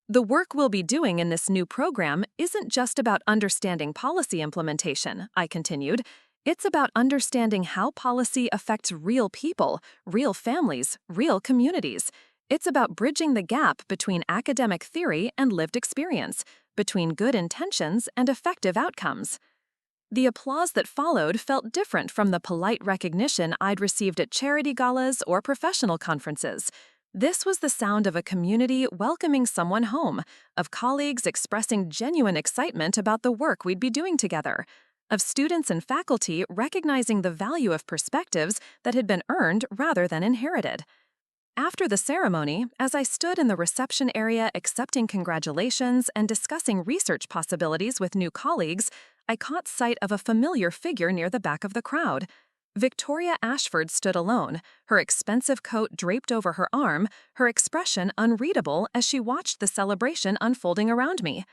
The work we'll be doing in this new program isn't just about understanding policy implementation, I continued. It's about understanding how policy affects real people, real families, real communities. It's about bridging the gap between academic theory and lived experience, between good intentions and effective outcomes. The applause that followed felt different from the polite recognition I'd received at charity galas or professional conferences. This was the sound of a community welcoming someone home, of colleagues expressing genuine excitement about the work we'd be doing together, of students and faculty recognizing the value of perspectives that had been earned rather than inherited. After the ceremony, as I stood in the reception area accepting congratulations and discussing research possibilities with new colleagues, I caught sight of a familiar figure near the back of the crowd. Victoria Ashford stood alone, her expensive coat draped over her arm, her expression unreadable as she watched the celebration unfolding around me.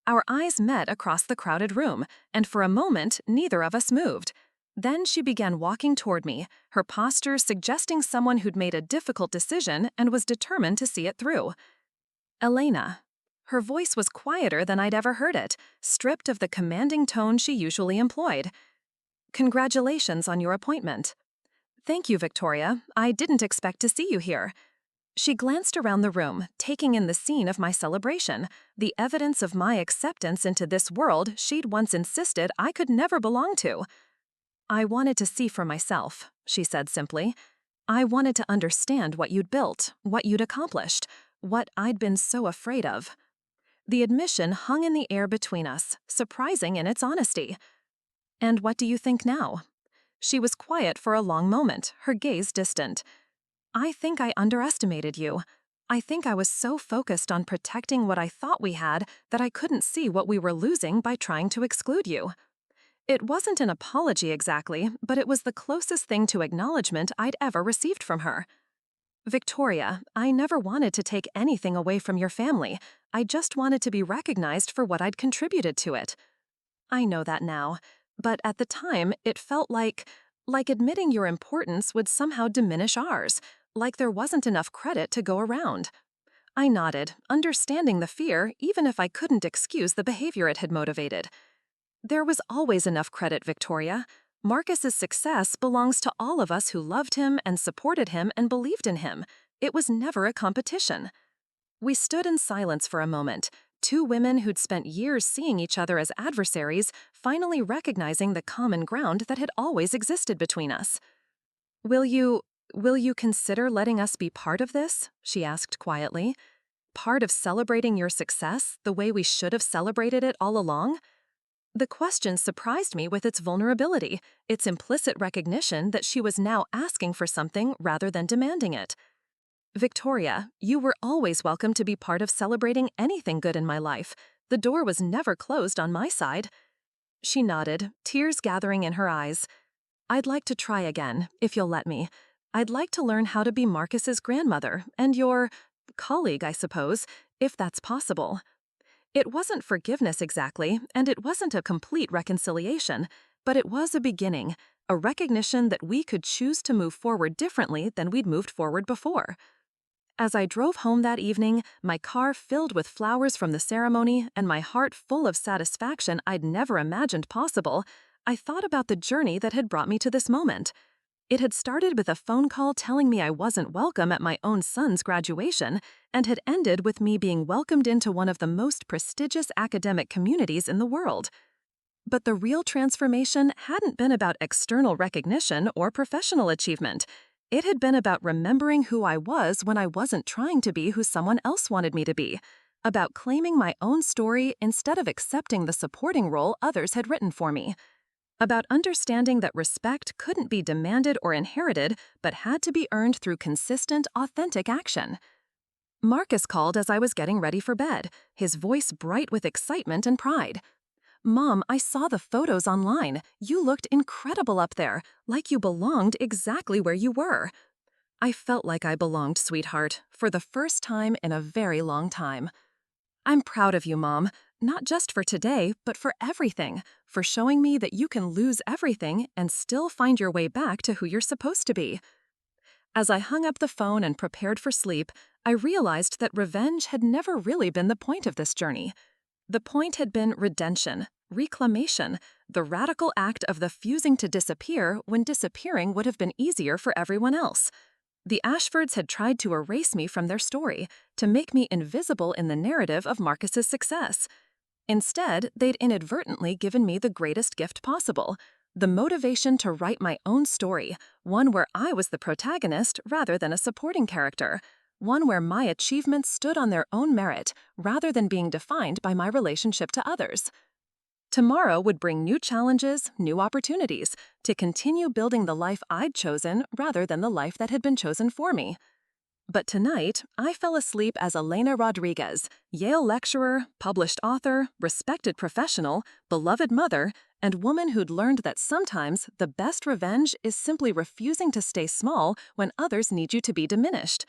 Our eyes met across the crowded room, and for a moment, neither of us moved. Then she began walking toward me, her posture suggesting someone who'd made a difficult decision and was determined to see it through. Elena. Her voice was quieter than I'd ever heard it, stripped of the commanding tone she usually employed. Congratulations on your appointment. Thank you, Victoria. I didn't expect to see you here. She glanced around the room, taking in the scene of my celebration, the evidence of my acceptance into this world she'd once insisted I could never belong to. I wanted to see for myself, she said simply. I wanted to understand what you'd built, what you'd accomplished, what I'd been so afraid of. The admission hung in the air between us, surprising in its honesty. And what do you think now? She was quiet for a long moment, her gaze distant. I think I underestimated you. I think I was so focused on protecting what I thought we had that I couldn't see what we were losing by trying to exclude you. It wasn't an apology exactly, but it was the closest thing to acknowledgement I'd ever received from her. Victoria, I never wanted to take anything away from your family. I just wanted to be recognized for what I'd contributed to it. I know that now, but at the time, it felt like admitting your importance would somehow diminish ours, like there wasn't enough credit to go around. I nodded, understanding the fear, even if I couldn't excuse the behavior it had motivated. There was always enough credit, Victoria. Marcus's success belongs to all of us who loved him and supported him and believed in him. It was never a competition. We stood in silence for a moment, two women who'd spent years seeing each other as adversaries, finally recognizing the common ground that had always existed between us. Will you consider letting us be part of this? She asked quietly. Part of celebrating your success the way we should have celebrated it all along? The question surprised me with its vulnerability, its implicit recognition that she was now asking for something rather than demanding it. Victoria, you were always welcome to be part of celebrating anything good in my life. The door was never closed on my side. She nodded, tears gathering in her eyes. I'd like to try again, if you'll let me. I'd like to learn how to be Marcus's grandmother and your colleague, I suppose, if that's possible. It wasn't forgiveness exactly, and it wasn't a complete reconciliation, but it was a beginning, a recognition that we could choose to move forward differently than we'd moved forward before. As I drove home that evening, my car filled with flowers from the ceremony and my heart full of satisfaction I'd never imagined possible, I thought about the journey that had brought me to this moment. It had started with a phone call telling me I wasn't welcome at my own son's graduation, and had ended with me being welcomed into one of the most prestigious academic communities in the world. But the real transformation hadn't been about external recognition or professional achievement. It had been about remembering who I was when I wasn't trying to be who someone else wanted me to be, about claiming my own story instead of accepting the supporting role others had written for me, about understanding that respect couldn't be demanded or inherited, but had to be earned through consistent, authentic action. Marcus called as I was getting ready for bed, his voice bright with excitement and pride. Mom, I saw the photos online. You looked incredible up there, like you belonged exactly where you were. I felt like I belonged, sweetheart, for the first time in a very long time. I'm proud of you, Mom, not just for today, but for everything, for showing me that you can lose everything and still find your way back to who you're supposed to be. As I hung up the phone and prepared for sleep, I realized that revenge had never really been the point of this journey. The point had been redemption, reclamation, the radical act of the fusing to disappear when disappearing would have been easier for everyone else. The Ashfords had tried to erase me from their story, to make me invisible in the narrative of Marcus's success. Instead, they'd inadvertently given me the greatest gift possible, the motivation to write my own story, one where I was the protagonist rather than a supporting character, one where my achievements stood on their own merit rather than being defined by my relationship to others. Tomorrow would bring new challenges, new opportunities, to continue building the life I'd chosen rather than the life that had been chosen for me. But tonight, I fell asleep as Elena Rodriguez, Yale lecturer, published author, respected professional, beloved mother, and woman who'd learned that sometimes the best revenge is simply refusing to stay small when others need you to be diminished.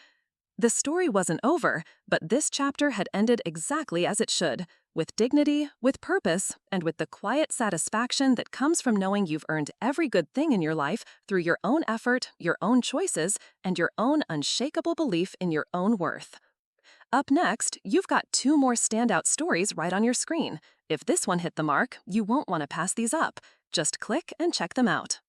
The story wasn't over, but this chapter had ended exactly as it should, with dignity, with purpose, and with the quiet satisfaction that comes from knowing you've earned every good thing in your life through your own effort, your own choices, and your own unshakable belief in your own worth. Up next, you've got 2 more standout stories right on your screen. If this one hit the mark, you won't want to pass these up. Just click and check them out.